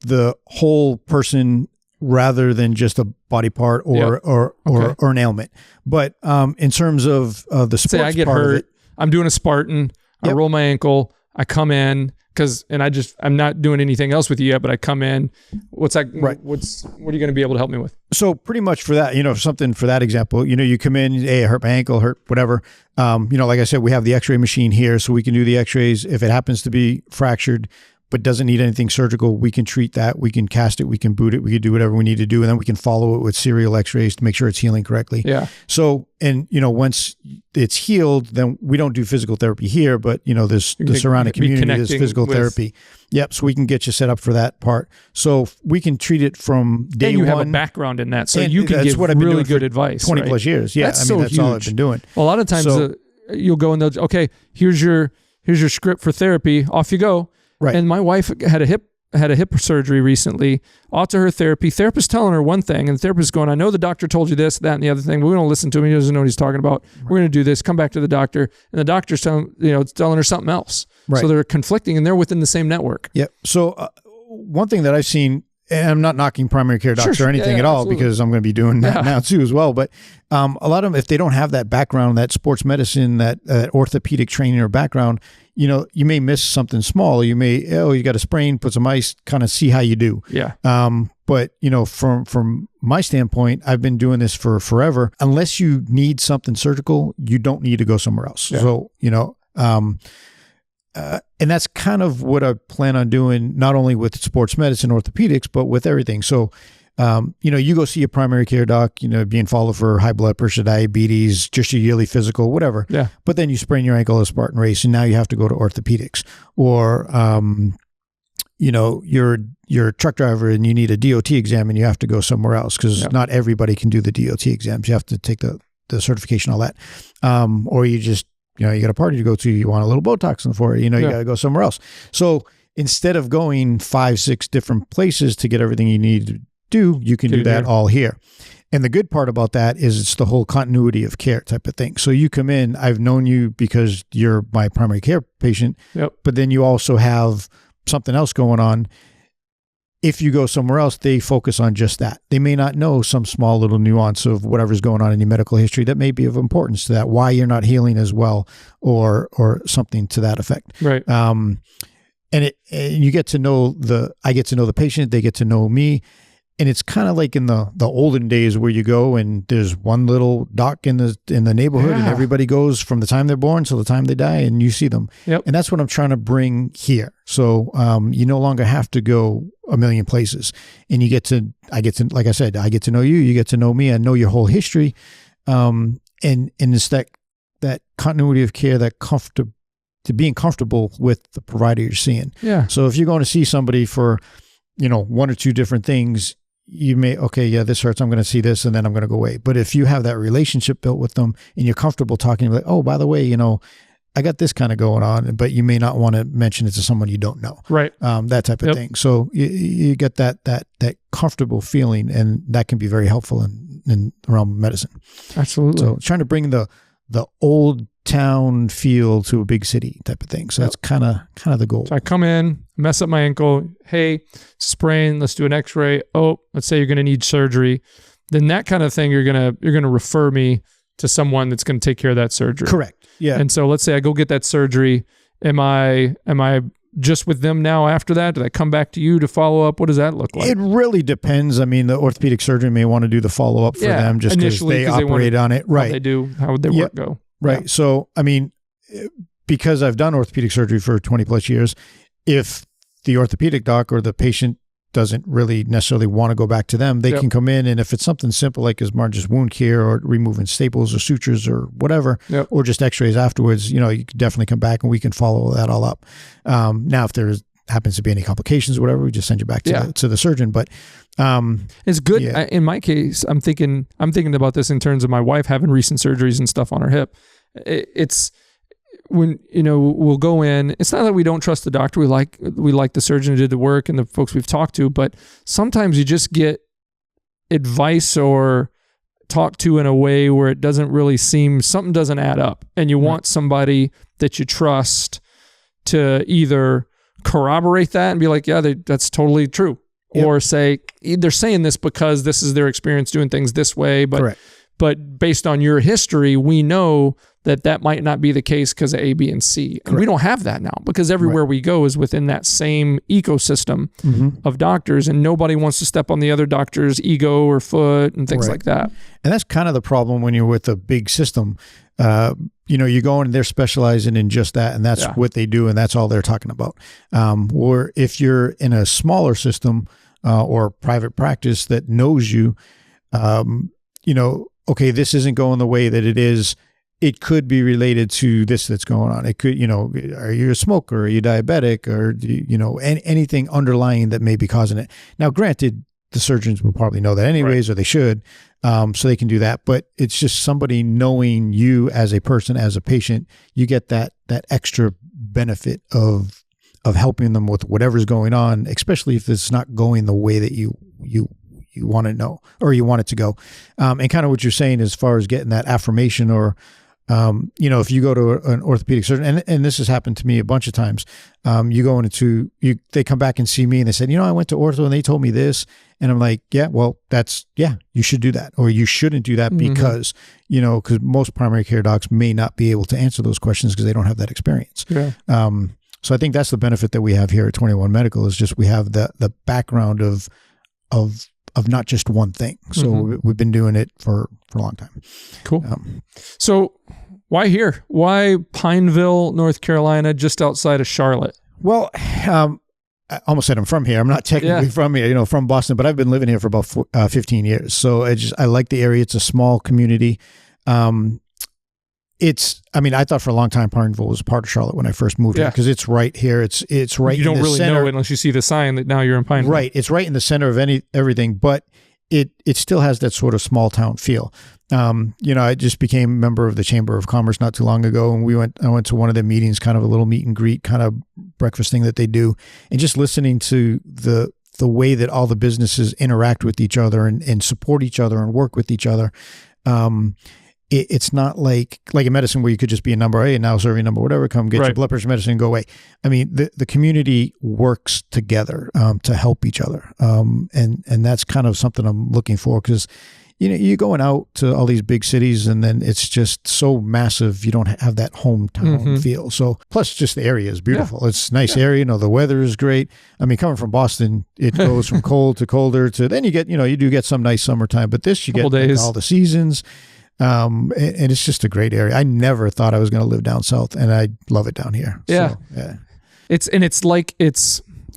the whole person rather than just a body part or an ailment. But in terms of the sports, say I get hurt, I'm doing a Spartan, I roll my ankle, I come in I'm not doing anything else with you yet, but I come in. What's that? Right. What are you going to be able to help me with? So pretty much for that, something for that example, you come in, hey, I hurt my ankle, hurt whatever. Like I said, we have the x-ray machine here, so we can do the x-rays. If it happens to be fractured, but doesn't need anything surgical, we can treat that. We can cast it. We can boot it. We can do whatever we need to do. And then we can follow it with serial x-rays to make sure it's healing correctly. Yeah. So, and once it's healed, then we don't do physical therapy here, but there's the surrounding community, there's physical therapy. Yep. So we can get you set up for that part. So we can treat it from day one. And you have a background in that. So you can give really good advice. 20 plus years. Yeah. That's that's all I've been doing. A lot of times you'll go and they'll, okay, here's your script for therapy. Off you go. Right. And my wife had a hip surgery recently. Off to her therapy. Therapist telling her one thing, and the therapist going, I know the doctor told you this, that, and the other thing, but we don't listen to him. He doesn't know what he's talking about. Right. We're going to do this. Come back to the doctor. And the doctor's telling her something else. Right. So they're conflicting, and they're within the same network. Yep. So one thing that I've seen and I'm not knocking primary care docs or anything at all, absolutely. Because I'm going to be doing that now too as well. But a lot of them, if they don't have that background, that sports medicine, that orthopedic training or background, you may miss something small. You may, you got a sprain, put some ice, kind of see how you do. Yeah. But from my standpoint, I've been doing this for forever. Unless you need something surgical, you don't need to go somewhere else. Yeah. So, and that's kind of what I plan on doing, not only with sports medicine, orthopedics, but with everything. So, you go see a primary care doc, being followed for high blood pressure, diabetes, just your yearly physical, whatever. Yeah. But then you sprain your ankle at a Spartan race, and now you have to go to orthopedics. Or, you're a truck driver and you need a DOT exam and you have to go somewhere else because not everybody can do the DOT exams. You have to take the certification, all that. Or you just, you got a party to go to, you want a little Botox in the forehead, you got to go somewhere else. So instead of going 5-6 different places to get everything you need to do, you can do that all here. And the good part about that is it's the whole continuity of care type of thing. So you come in, I've known you because you're my primary care patient, but then you also have something else going on. If you go somewhere else, they focus on just that. They may not know some small little nuance of whatever's going on in your medical history that may be of importance to that, why you're not healing as well, or something to that effect. Right. And you get to know I get to know the patient, they get to know me. And it's kind of like in the olden days where you go and there's one little doc in the neighborhood and everybody goes from the time they're born till the time they die and you see them. Yep. And that's what I'm trying to bring here. So you no longer have to go a million places, and like I said, I get to know you, you get to know me, I know your whole history. And it's that continuity of care, that to being comfortable with the provider you're seeing. Yeah. So if you're going to see somebody for, 1 or 2 different things, you may, this hurts, I'm going to see this, and then I'm going to go away. But if you have that relationship built with them and you're comfortable talking, like, oh, by the way, I got this kind of going on, but you may not want to mention it to someone you don't know. Right. That type of thing. So you get that comfortable feeling, and that can be very helpful in around medicine. Absolutely. So trying to bring the old town feel to a big city type of thing. So that's kind of the goal. So I come in, mess up my ankle. Hey, sprain. Let's do an X-ray. Oh, let's say you're going to need surgery. Then that kind of thing, you're gonna refer me to someone that's going to take care of that surgery. Correct. Yeah. And so let's say I go get that surgery. Am I just with them now after that? Do I come back to you to follow up? What does that look like? It really depends. I mean, the orthopedic surgeon may want to do the follow-up for them just because they operate on it. Right. How would their work go? Right. Yeah. So, I mean, because I've done orthopedic surgery for 20 plus years, if the orthopedic doc or the patient doesn't really necessarily want to go back to them, they can come in, and if it's something simple like as more just wound care or removing staples or sutures or whatever, or just x-rays afterwards, you can definitely come back and we can follow that all up. Now, if there happens to be any complications or whatever, we just send you back to the surgeon. But it's good. In my case, I'm thinking about this in terms of my wife having recent surgeries and stuff on her hip. It's when we'll go in, it's not that we don't trust the doctor. We like the surgeon who did the work and the folks we've talked to, but sometimes you just get advice or talked to in a way where it doesn't really seem, something doesn't add up, and you want somebody that you trust to either corroborate that and be like, that's totally true, or say they're saying this because this is their experience doing things this way, but based on your history, we know that might not be the case because of A, B, and C. And we don't have that now because everywhere we go is within that same ecosystem of doctors, and nobody wants to step on the other doctor's ego or foot and things like that. And that's kind of the problem when you're with a big system. You go in and they're specializing in just that, and that's what they do, and that's all they're talking about. Or if you're in a smaller system or private practice that knows you, okay, this isn't going the way that it is. It could be related to this that's going on. It could, are you a smoker? Are you diabetic? Or, anything underlying that may be causing it. Now, granted, the surgeons will probably know that anyways, or they should, so they can do that. But it's just somebody knowing you as a person, as a patient, you get that extra benefit of helping them with whatever's going on, especially if it's not going the way that you want to know or you want it to go. And kind of what you're saying as far as getting that affirmation or If you go to an orthopedic surgeon, and this has happened to me a bunch of times, you go into, they come back and see me and they said, I went to ortho and they told me this. And I'm like, yeah, well, you should do that, or you shouldn't do that because, because most primary care docs may not be able to answer those questions because they don't have that experience. Yeah. So I think that's the benefit that we have here at 21 Medical is just we have the background of not just one thing. So we've been doing it for a long time. Cool. So why here? Why Pineville, North Carolina, just outside of Charlotte? Well, I almost said I'm from here. I'm not technically from here, from Boston, but I've been living here for about 15 years. So I like the area. It's a small community. I thought for a long time Pineville was part of Charlotte when I first moved here because it's right here. It's right in the center. You don't really know unless you see the sign that now you're in Pineville. Right. It's right in the center of everything, but it still has that sort of small town feel. I just became a member of the Chamber of Commerce not too long ago, and I went to one of their meetings, kind of a little meet and greet kind of breakfast thing that they do, and just listening to the way that all the businesses interact with each other and support each other and work with each other. It's not like in medicine where you could just be a number, hey, now serving number, whatever, come get your blood pressure medicine and go away. I mean, the community works together to help each other. And that's kind of something I'm looking for because, you're going out to all these big cities and then it's just so massive. You don't have that hometown feel. So plus just the area is beautiful. Yeah. It's a nice area. The weather is great. I mean, coming from Boston, it goes from cold to colder to then you get, you do get some nice summertime, but this you get all the seasons. And it's just a great area. I never thought I was going to live down south, and I love it down here. Yeah. So, yeah.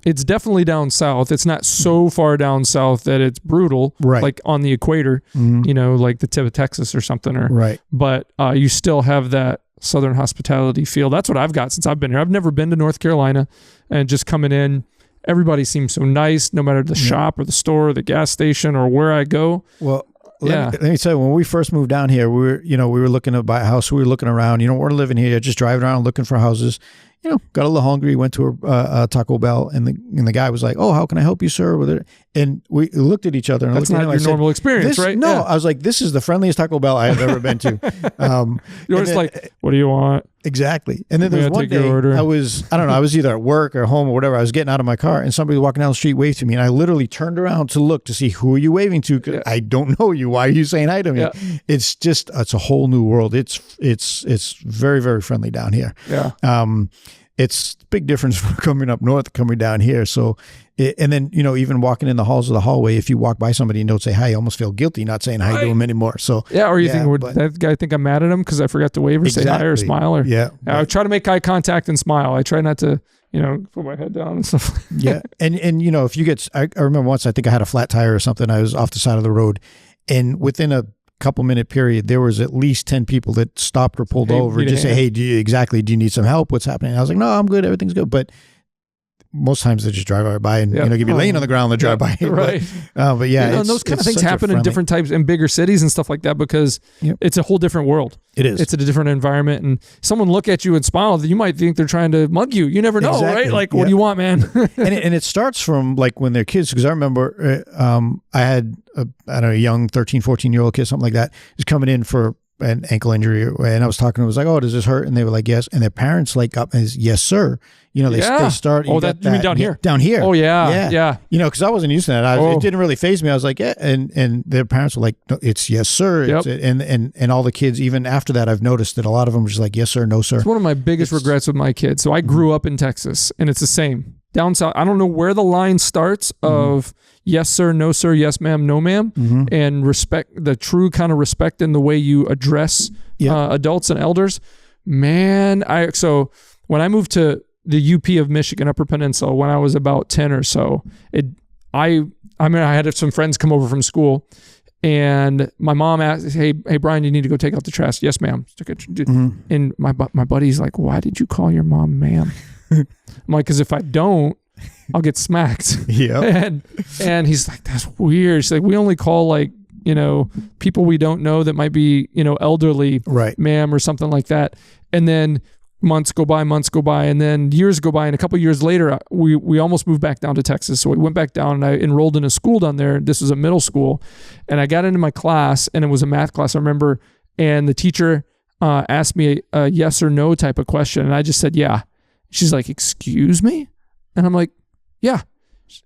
It's definitely down south. It's not so far down south that it's brutal, like on the equator, like the tip of Texas or something. But you still have that Southern hospitality feel. That's what I've got since I've been here. I've never been to North Carolina, and just coming in, everybody seems so nice, no matter the shop or the store or the gas station or where I go. Well, let me tell you, when we first moved down here, we were looking to buy a house. We were looking around, we're living here, just driving around looking for houses. Got a little hungry, went to a Taco Bell, and the guy was like, "Oh, how can I help you, sir?" With it, and we looked at each other. And that's not your normal experience, right? No, yeah. I was like, "This is the friendliest Taco Bell I have ever been to." You're just like, "What do you want?" Exactly. And then there was one day I was either at work or home or whatever. I was getting out of my car, and somebody walking down the street waved to me, and I literally turned around to look to see who are you waving to because I don't know you. Why are you saying hi to me? Yeah. It's a whole new world. It's very, very friendly down here. Yeah. It's a big difference from coming up north, coming down here. So, and then, even walking in the halls of the hallway, if you walk by somebody and don't say hi, you almost feel guilty not saying hi to them anymore. So, or you think, would that guy think I'm mad at him because I forgot to wave or say hi or smile? Or, I try to make eye contact and smile. I try not to, put my head down and stuff. Yeah. And if you get, I remember once, I think I had a flat tire or something. I was off the side of the road, and within a couple-minute period, there was at least 10 people that stopped or pulled over and just say, "Hey, do you need some help? What's happening?" And I was like, "No, I'm good. Everything's good." But most times they just drive right by and give you laying on the ground, they drive by. Right. But yeah, and those kind of things happen in different types in bigger cities and stuff like that because it's a whole different world. It is. It's a different environment, and someone look at you and smile, you might think they're trying to mug you. You never know, right? Like, what do you want, man? and it starts from like when they're kids, because I remember I had a young 13, 14-year-old kid, something like that, who's coming in for an ankle injury, and I was talking to him, I was like, "Oh, does this hurt?" And they were like, "Yes." And their parents up and "Yes, sir." They start. You mean down here? Down here. Oh yeah. Because I wasn't used to that. It didn't really faze me. I was like, "Yeah," and their parents were like, "No, it's yes, sir." Yep. And all the kids, even after that, I've noticed that a lot of them were just like, "Yes, sir, no, sir." It's one of my biggest regrets with my kids. So I grew up in Texas, and it's the same down south. I don't know where the line starts of yes, sir, no, sir, yes, ma'am, no, ma'am, and respect, the true kind of respect in the way you address adults and elders. Man, so when I moved to the UP of Michigan, Upper Peninsula, when I was about 10 or so, I had some friends come over from school, and my mom asked, hey, Brian, you need to go take out the trash. Yes, ma'am. And my buddy's like, "Why did you call your mom ma'am?" I'm like, "Because if I don't, I'll get smacked." Yeah. And he's like, "That's weird." She's like, "We only call people we don't know that might be, elderly, right, ma'am," or something like that. And then months go by, and then years go by. And a couple of years later, we almost moved back down to Texas. So we went back down, and I enrolled in a school down there. This was a middle school. And I got into my class, and it was a math class, I remember. And the teacher, asked me a yes or no type of question, and I just said, yeah. She's like, excuse me? And I'm like, yeah.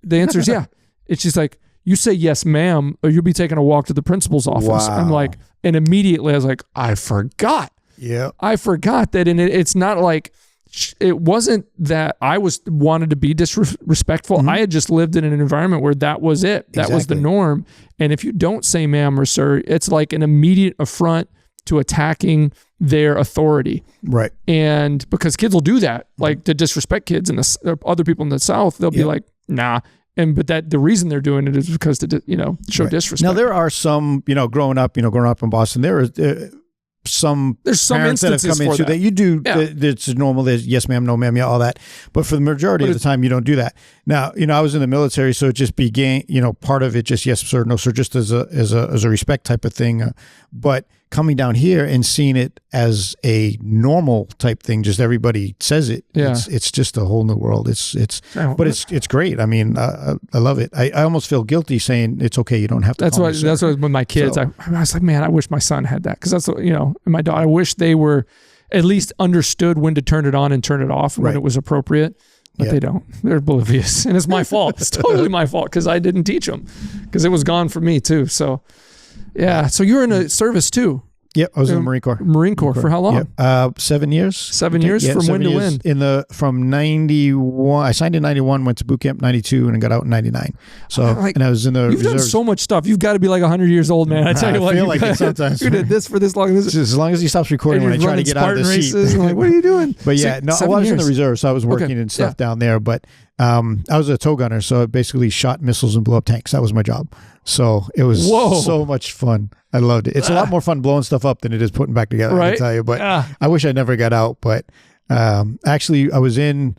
The answer is yeah. And she's like, you say yes, ma'am, or you'll be taking a walk to the principal's office. Wow. I'm like, and immediately I was like, I forgot. Yeah. I forgot that. And it's not like, it wasn't that I wanted to be disrespectful. Mm-hmm. I had just lived in an environment where that was it. That was the norm. And if you don't say ma'am or sir, it's like an immediate affront to attacking their authority. Right. And because kids will do that, like to disrespect kids and other people in the South, they'll be like, nah. But the reason they're doing it is because to, show disrespect. Now there are some, growing up in Boston, there's some instances that have come into that you do. It's normal. There's yes, ma'am, no, ma'am, yeah, all that. But for the majority of the time, you don't do that. Now, I was in the military, so it just began. Part of it just yes, sir, no, sir, just as a respect type of thing. But coming down here and seeing it as a normal type thing, just everybody says it. Yeah. It's just a whole new world. But it's great. I mean, I love it. I almost feel guilty saying it's okay. You don't have to. That's what with my kids. So, I was like, man, I wish my son had that, because that's what, and my daughter. I wish they were at least understood when to turn it on and turn it off when it was appropriate. But they don't. They're oblivious, and it's my fault. It's totally my fault because I didn't teach them, because it was gone for me too. So. Yeah. So you were in a service too. Yep. I was in the Marine Corps. Marine Corps. For how long? Yep. 7 years. 7 years from when to when? From 91. I signed in 91, went to boot camp 92, and I got out in 99. So, and I was in the You've reserves. done so much stuff. You've got to be like 100 years old, man. I tell you what. I feel like it sometimes. You did this for this long. As long as he stops recording when I try to get out of the seat. I'm like, what are you doing? But yeah, I was in the reserve, so I was working and stuff down there. But I was a tow gunner, so I basically shot missiles and blew up tanks. That was my job. So it was so much fun. I loved it. It's a lot more fun blowing stuff up than it is putting back together, I can tell you. But I wish I never got out. But actually, I was in,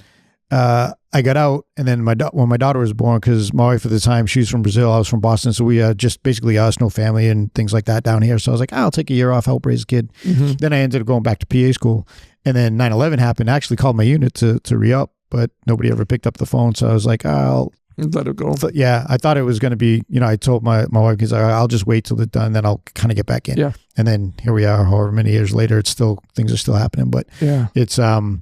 I got out, and then when my daughter was born, because my wife at the time, she's from Brazil, I was from Boston, so we just basically us, no family and things like that down here. So I was like, I'll take a year off, help raise a kid. Mm-hmm. Then I ended up going back to PA school. And then 9/11 happened. I actually called my unit to re-up, but nobody ever picked up the phone. So I was like, I'll let it go. Yeah, I thought it was going to be, I told my wife, because I'll just wait till it's done, then I'll kind of get back in. Yeah. And then here we are, however many years later, things are still happening. But it's, so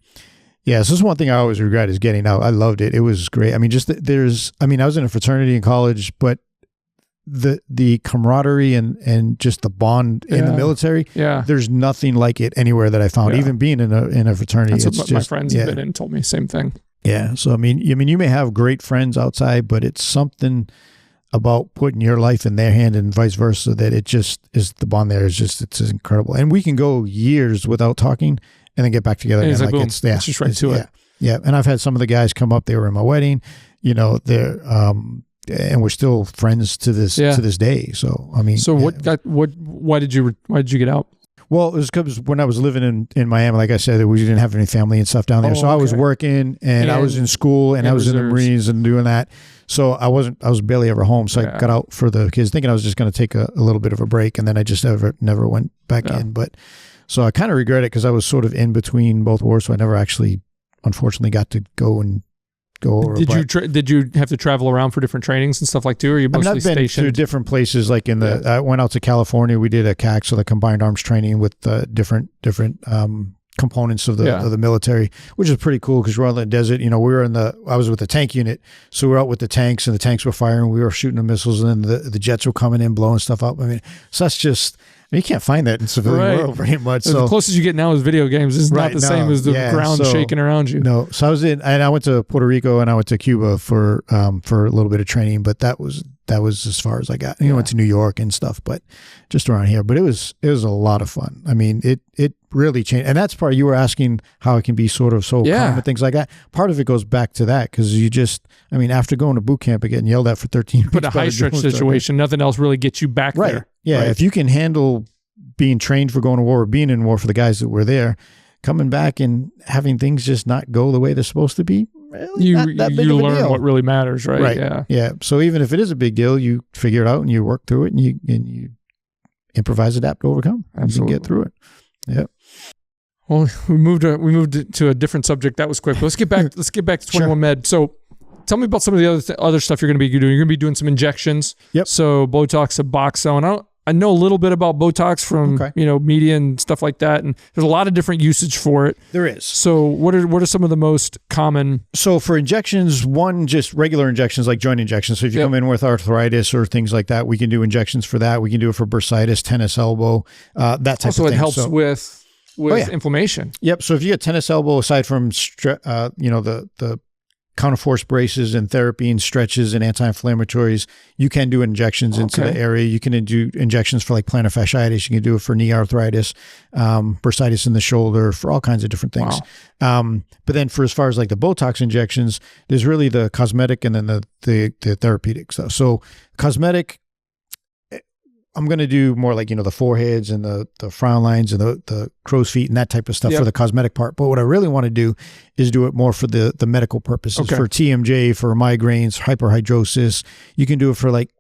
this is one thing I always regret is getting out. I loved it. It was great. I mean, I was in a fraternity in college, but the camaraderie and just the bond in the military, there's nothing like it anywhere that I found, even being in a fraternity. That's what my friends have been in told me, same thing. Yeah. So, I mean, you may have great friends outside, but it's something about putting your life in their hand and vice versa that it just is, the bond there is just, it's incredible. And we can go years without talking and then get back together. It's like, boom, it's just right to it. Yeah. And I've had some of the guys come up, they were in my wedding, they're, and we're still friends to this day. So, I mean, why did you get out? Well, it was because when I was living in Miami, like I said, we didn't have any family and stuff down there. So I was working and I was in school and I was in the Marines and doing that. So I was barely ever home. So I got out for the kids, thinking I was just going to take a little bit of a break. And then I just never went back in. But so I kind of regret it because I was sort of in between both wars. So I never actually, unfortunately, got to go over. Did you have to travel around for different trainings and stuff like too? Or you mostly I've been stationed to different places. Like I went out to California. We did a CAC, so the Combined Arms Training with different components of the military, which is pretty cool because we're out in the desert. I was with the tank unit, so we were out with the tanks, and the tanks were firing. We were shooting the missiles, and then the jets were coming in, blowing stuff up. I mean, so that's just. You can't find that in civilian world very much. So the closest you get now is video games. It's not the same as the ground shaking around you. No. So I went to Puerto Rico and I went to Cuba for a little bit of training, but that was as far as I got. I went to New York and stuff, but just around here. But it was a lot of fun. I mean, it really changed. And that's part you were asking how it can be sort of so calm and things like that. Part of it goes back to that because after going to boot camp and getting yelled at for 13 weeks. But a high stretch situation, nothing else really gets you back there. Yeah, right. If you can handle being trained for going to war or being in war for the guys that were there, coming back and having things just not go the way they're supposed to be, really not that big of a deal. You learn what really matters, right? Yeah. So even if it is a big deal, you figure it out and you work through it and you improvise, adapt, overcome. Absolutely. You get through it. Yeah. Well, we moved to a different subject. That was quick. But let's get back to 21 Med. So tell me about some of the other stuff you're going to be doing. You're going to be doing some injections. Yep. So Botox, Suboxone. I know a little bit about Botox from media and stuff like that, and there's a lot of different usage for it. There is. So what are some of the most common? So for injections, one, just regular injections like joint injections. So if you come in with arthritis or things like that, we can do injections for that. We can do it for bursitis, tennis elbow, that type of thing. Also, it helps with inflammation. Yep. So if you get tennis elbow, aside from the counterforce braces and therapy and stretches and anti-inflammatories, you can do injections into the area. You can do injections for like plantar fasciitis. You can do it for knee arthritis, bursitis in the shoulder, for all kinds of different things. Wow. But then for as far as like the Botox injections, there's really the cosmetic and then the therapeutic stuff. So cosmetic, I'm going to do more like, the foreheads and the frown lines and the crow's feet and that type of stuff for the cosmetic part. But what I really want to do is do it more for the medical purposes, for TMJ, for migraines, hyperhidrosis. You can do it for like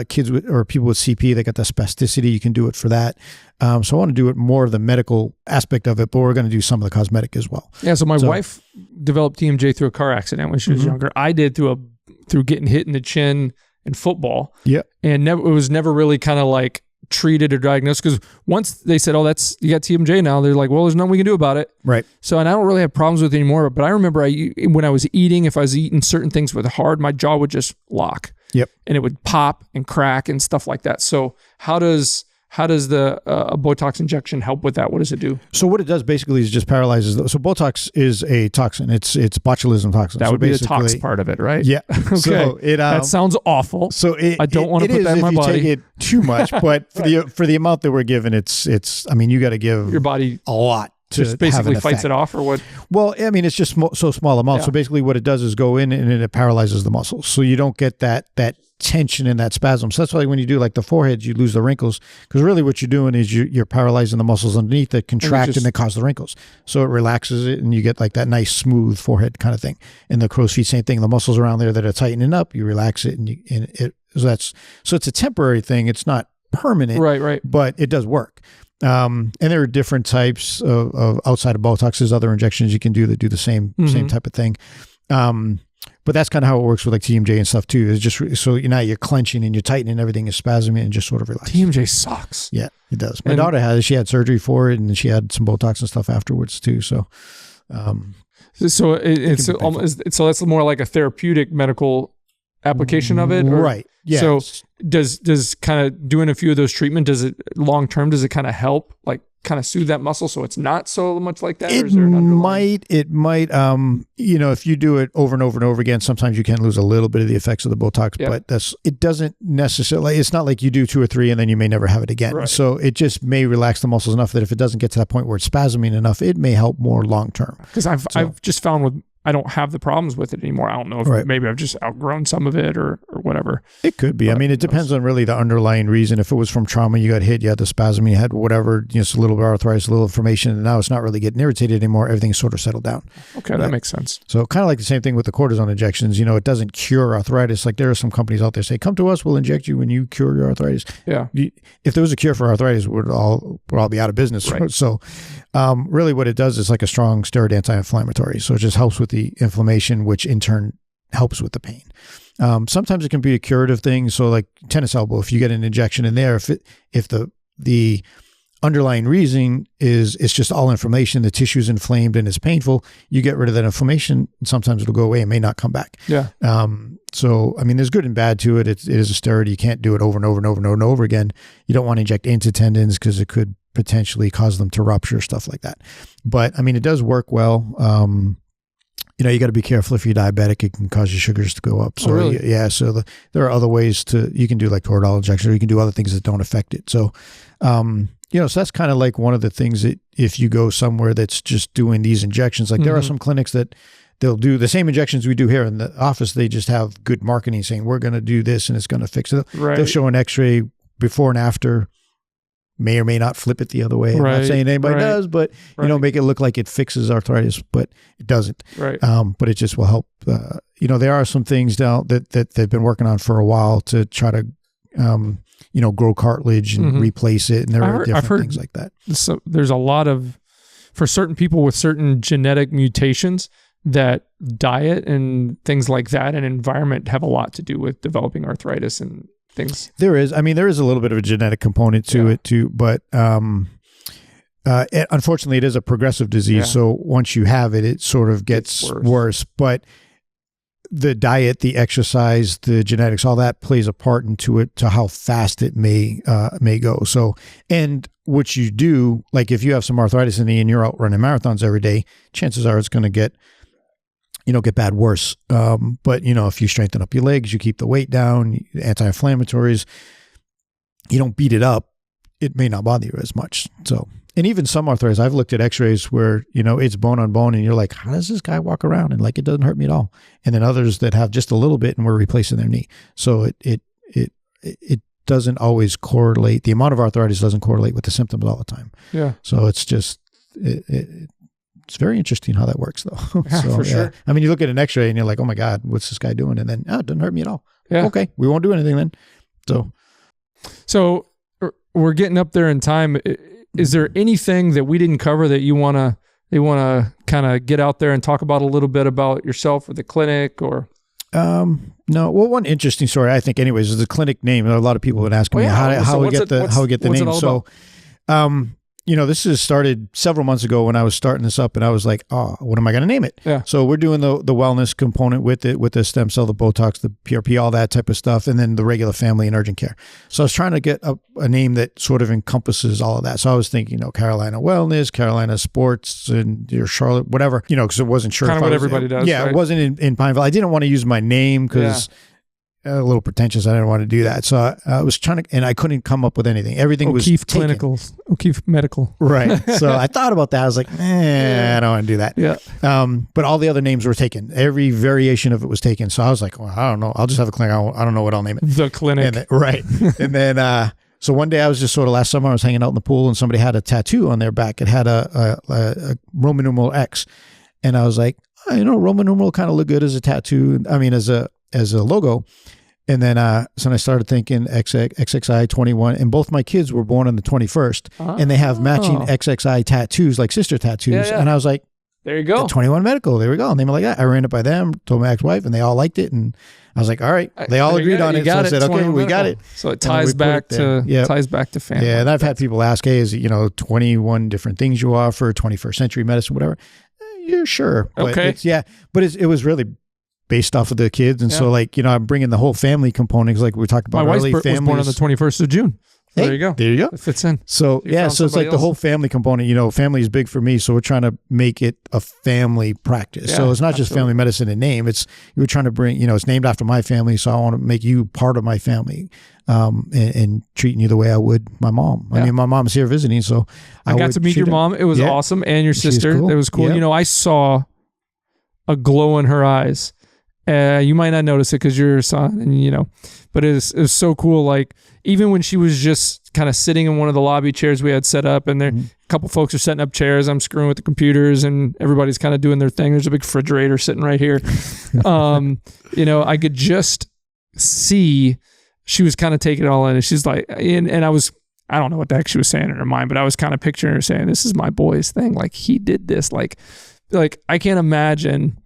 kids or people with CP that got the spasticity. You can do it for that. So I want to do it more of the medical aspect of it, but we're going to do some of the cosmetic as well. Yeah. So my wife developed TMJ through a car accident when she was younger. I did through getting hit in the chin in football. Yeah. And it was never really kind of like treated or diagnosed, because once they said, you got TMJ now, they're like, well, there's nothing we can do about it. Right. So, and I don't really have problems with it anymore, but I remember when I was eating, if I was eating certain things with hard, my jaw would just lock. Yep. And it would pop and crack and stuff like that. So how does the a Botox injection help with that? What does it do? So what it does basically is just paralyzes. So Botox is a toxin. It's botulism toxin. That would be the tox part of it, right? Yeah. Okay. So that sounds awful. So I don't want to put that in my body. If you take it too much, but for the amount that we're given, it's. I mean, you got to give your body a lot. Just basically fights it off, or what? Well, I mean, it's just so small amount. Yeah. So basically what it does is go in and it paralyzes the muscles. So you don't get that tension and that spasm. So that's why when you do like the forehead, you lose the wrinkles, because really what you're doing is you're paralyzing the muscles underneath that contract and they cause the wrinkles. So it relaxes it and you get like that nice smooth forehead kind of thing. And the crow's feet, same thing. The muscles around there that are tightening up, you relax it so it's a temporary thing. It's not permanent, right. But it does work. And there are different types of outside of Botox. There's other injections you can do that do the same type of thing. But that's kind of how it works with like TMJ and stuff too. It's just so you're clenching and you're tightening, everything is spasming and just sort of relaxing. TMJ sucks. Yeah, it does. My daughter she had surgery for it, and she had some Botox and stuff afterwards too. So, so that's more like a therapeutic medical application of it, right? Yeah. So does kind of doing a few of those treatment, does it long term, does it kind of help like kind of soothe that muscle so it's not so much like that? Or is there an underlying? It might if you do it over and over and over again, sometimes you can lose a little bit of the effects of the Botox, but it doesn't necessarily, it's not like you do 2 or 3 and then you may never have it again. Right. So it just may relax the muscles enough that if it doesn't get to that point where it's spasming enough, it may help more long term. Because I've just found I don't have the problems with it anymore. I don't know if maybe I've just outgrown some of it or whatever. It could be. But, I mean, it depends on really the underlying reason. If it was from trauma, you got hit, you had the spasm, you had whatever, just a little bit of arthritis, a little inflammation, and now it's not really getting irritated anymore. Everything's sort of settled down. Okay, that makes sense. So kind of like the same thing with the cortisone injections. It doesn't cure arthritis. Like there are some companies out there say, come to us, we'll inject you when you cure your arthritis. Yeah. If there was a cure for arthritis, we'd all be out of business. Right. So really what it does is like a strong steroid anti-inflammatory. So it just helps with the inflammation, which in turn helps with the pain. Sometimes it can be a curative thing. So like tennis elbow, if you get an injection in there, if the underlying reason is it's just all inflammation, the tissue's inflamed and it's painful, you get rid of that inflammation and sometimes it'll go away and may not come back. Yeah. So, I mean, there's good and bad to it. It is a steroid. You can't do it over and over and over and over and over again. You don't want to inject into tendons because it could potentially cause them to rupture, stuff like that. But I mean, it does work well. You got to be careful if you're diabetic, it can cause your sugars to go up. So really? Yeah. So there are other ways you can do like Toradol injection, or you can do other things that don't affect it. So, so that's kind of like one of the things that if you go somewhere that's just doing these injections, like there are some clinics that they'll do the same injections we do here in the office. They just have good marketing saying, we're going to do this and it's going to fix it. Right. They'll show an x-ray before and after, may or may not flip it the other way. I'm not saying anybody does, but make it look like it fixes arthritis, but it doesn't. Right. But it just will help. There are some things now that they've been working on for a while to try to, grow cartilage and replace it. And there are different things like that. So there's a lot for certain people with certain genetic mutations, that diet and things like that and environment have a lot to do with developing arthritis and things? There is. I mean, there is a little bit of a genetic component to it too, but unfortunately, it is a progressive disease. Yeah. So once you have it, it sort of gets worse. But the diet, the exercise, the genetics, all that plays a part into it to how fast it may go. So, and what you do, like if you have some arthritis in the knee and you're out running marathons every day, chances are it's going to get bad worse. But if you strengthen up your legs, you keep the weight down, anti-inflammatories, you don't beat it up, it may not bother you as much. So, and even some arthritis, I've looked at x-rays where, it's bone on bone and you're like, how does this guy walk around? And like, it doesn't hurt me at all. And then others that have just a little bit and we're replacing their knee. So it doesn't always correlate. The amount of arthritis doesn't correlate with the symptoms all the time. Yeah. So it's just, it's very interesting how that works though. Yeah, so, for sure. I mean, you look at an x-ray and you're like, oh my God, what's this guy doing? And then, it doesn't hurt me at all. Yeah. Okay. We won't do anything then. So we're getting up there in time. Is there anything that we didn't cover that you want to kind of get out there and talk about a little bit about yourself or the clinic or? No. Well, one interesting story, I think anyways, is the clinic name. A lot of people have been asking me how we get the name. So, this is started several months ago when I was starting this up and I was like, what am I going to name it? Yeah. So we're doing the wellness component with it, with the stem cell, the Botox, the PRP, all that type of stuff. And then the regular family and urgent care. So I was trying to get a name that sort of encompasses all of that. So I was thinking, Carolina Wellness, Carolina Sports, and Charlotte, whatever, because it wasn't sure. Kind of what everybody does. Yeah. Right? It wasn't in Pineville. I didn't want to use my name because a little pretentious. I didn't want to do that. So I was trying to, and I couldn't come up with anything. Everything was O'Keefe Clinicals, O'Keefe Medical. Right. So I thought about that. I was like, I don't want to do that. Yeah. But all the other names were taken. Every variation of it was taken. So I was like, well, I don't know. I'll just have a clinic. I don't know what I'll name it. The clinic. Right. And then, so one day I was just sort of last summer, I was hanging out in the pool and somebody had a tattoo on their back. It had a Roman numeral X. And I was like, Roman numeral kind of look good as a tattoo. I mean, as a logo. And then, so I started thinking XXI 21, and both my kids were born on the 21st, and they have matching XXI tattoos, like sister tattoos. Yeah, yeah. And I was like, there you go. 21 Medical. There we go. And they were like that. I ran it by them, told my ex-wife, and they all liked it. And I was like, all right. They all agreed on it. So I said, okay, we got it. So it ties back to family. Yeah. And I've had people ask, hey, is it, 21 different things you offer, 21st century medicine, whatever. Yeah, sure. But okay. But it was really based off of the kids. And so I'm bringing the whole family components like we talked about early. My wife was born on the 21st of June. So there you go. There you go. It fits in. So so it's like the whole family component, family is big for me. So we're trying to make it a family practice. So it's not just family medicine in name. We're trying to bring, it's named after my family. So I want to make you part of my family, and treating you the way I would my mom. I mean, my mom's here visiting. So I got to meet your mom. It was awesome. And your sister. Cool. It was cool. Yep. I saw a glow in her eyes. You might not notice it because you're her son, and but it was so cool. Like even when she was just kind of sitting in one of the lobby chairs we had set up, and there a couple folks are setting up chairs. I'm screwing with the computers, and everybody's kind of doing their thing. There's a big refrigerator sitting right here. I could just see she was kind of taking it all in, and she's like, and I don't know what the heck she was saying in her mind, but I was kind of picturing her saying, "This is my boy's thing. Like he did this. Like I can't imagine."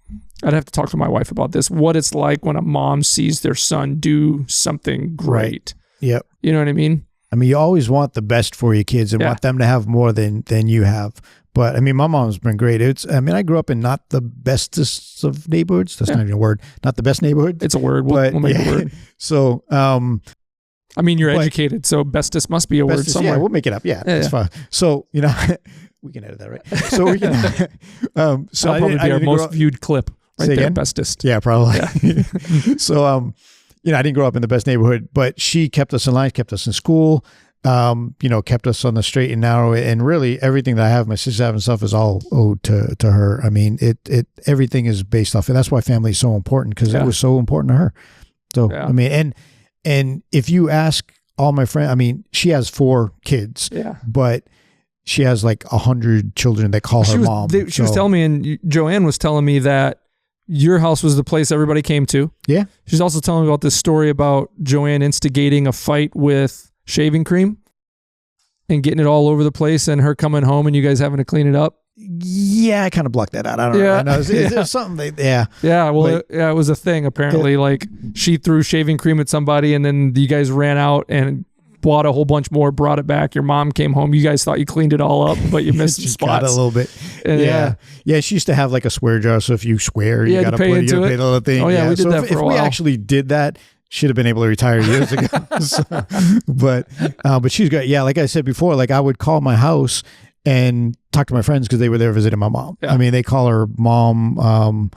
I'd have to talk to my wife about this. What it's like when a mom sees their son do something great. Right. Yep. You know what I mean? I mean, you always want the best for your kids and want them to have more than you have. But I mean, my mom's been great. I grew up in not the bestest of neighborhoods. That's not even a word. Not the best neighborhood. It's a word. We'll make a word. So, you're educated, so bestest must be a word somewhere. Yeah, we'll make it up. Yeah, that's fine. So, we can edit that, right? So we can. That'll probably be our most viewed clip. Right there, bestest. Yeah, probably. Yeah. So, I didn't grow up in the best neighborhood, but she kept us in line, kept us in school, kept us on the straight and narrow. And really everything that I have, my sister have and stuff is all owed to her. I mean, everything is based off, and that's why family is so important because it was so important to her. So, I mean, and if you ask all my friends, I mean, she has 4 kids, but she has like 100 children that call her mom. She was telling me, and Joanne was telling me that your house was the place everybody came to. Yeah. She's also telling me about this story about Joanne instigating a fight with shaving cream and getting it all over the place and her coming home and you guys having to clean it up. Yeah, I kind of blocked that out. I don't know. I know. Is there something? Yeah. Well, it was a thing apparently. Like she threw shaving cream at somebody, and then you guys ran out and bought a whole bunch more, brought it back. Your mom came home. You guys thought you cleaned it all up, but you missed some spots. Got a little bit. And yeah. She used to have like a swear jar. So if you swear, you got to pay into it. Pay the little thing. Oh yeah, we did that for a while. If we actually did that, should have been able to retire years ago. But she's great. Yeah, like I said before, like I would call my house and talk to my friends because they were there visiting my mom. Yeah. I mean, they call her mom.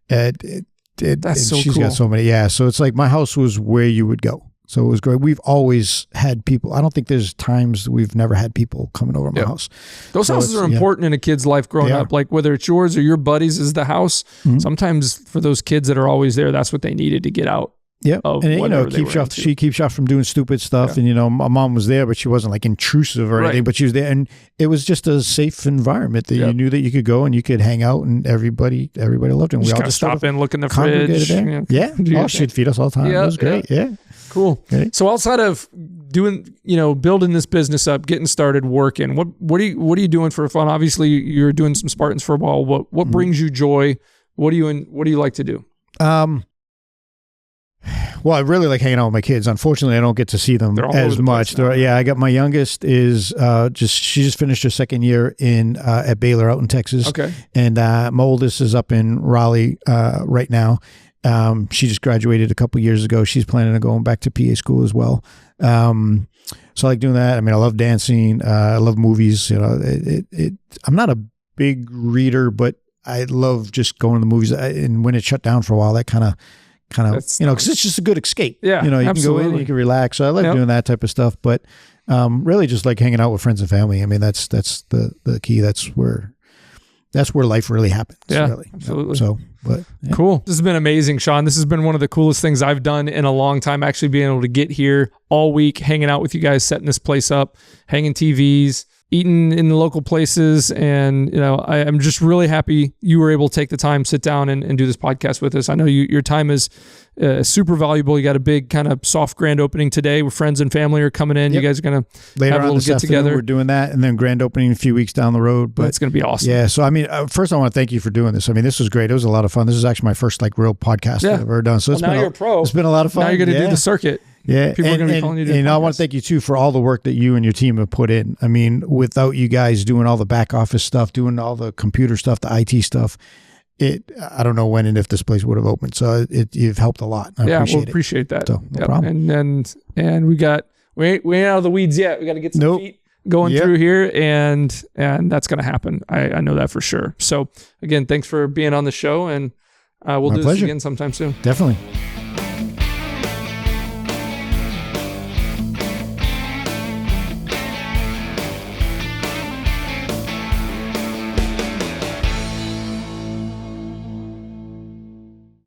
That's so she's cool. got so many. Yeah, so it's like my house was where you would go. So it was great. We've always had people. I don't think there's times we've never had people coming over my house. Those houses are important in a kid's life growing up. Like whether it's yours or your buddies is the house. Mm-hmm. Sometimes for those kids that are always there, that's what they needed to get out. Yeah, and she keeps you off from doing stupid stuff. Yeah. And my mom was there, but she wasn't like intrusive or anything. But she was there, and it was just a safe environment that you knew that you could go and you could hang out, and everybody loved it. And we all just stop in, look in the fridge. Yeah, she'd feed us all the time. It was great. Yeah. Cool. Okay. So outside of doing, building this business up, getting started, working, what are you doing for fun? Obviously, you're doing some Spartans for a while. What brings you joy? What do you like to do? Well, I really like hanging out with my kids. Unfortunately, I don't get to see them as much. I got my youngest is she just finished her second year at Baylor out in Texas. Okay. And my oldest is up in Raleigh right now. She just graduated a couple years ago. She's planning on going back to PA school as well. So I like doing that. I mean, I love dancing. I love movies. I'm not a big reader, but I love just going to the movies. And when it shut down for a while, that kind of, because it's just a good escape. Yeah, you can go in, you can relax. So I like doing that type of stuff. But really, just like hanging out with friends and family. I mean, that's the key. That's where life really happens. Yeah, really. Absolutely. Cool. This has been amazing, Shawn. This has been one of the coolest things I've done in a long time. Actually, being able to get here all week, hanging out with you guys, setting this place up, hanging TVs, eating in the local places. And, I'm just really happy you were able to take the time, sit down and do this podcast with us. I know your time is super valuable. You got a big kind of soft grand opening today where friends and family are coming in. Yep. You guys are going to have a little get together. We're doing that, and then grand opening a few weeks down the road. But that's going to be awesome. Yeah. So, I mean, first I want to thank you for doing this. I mean, this was great. It was a lot of fun. This is actually my first real podcast I've ever done. So now you're a pro. It's been a lot of fun. Now you're going to do the circuit. Yeah, people are going to be calling you to do I want to thank you too for all the work that you and your team have put in. I mean, without you guys doing all the back office stuff, doing all the computer stuff, the IT stuff, I don't know when and if this place would have opened. So you've helped a lot. I appreciate that. So no problem. And we ain't out of the weeds yet. We got to get some feet going through here, and that's going to happen. I know that for sure. So again, thanks for being on the show, and we'll do this again sometime soon. Definitely.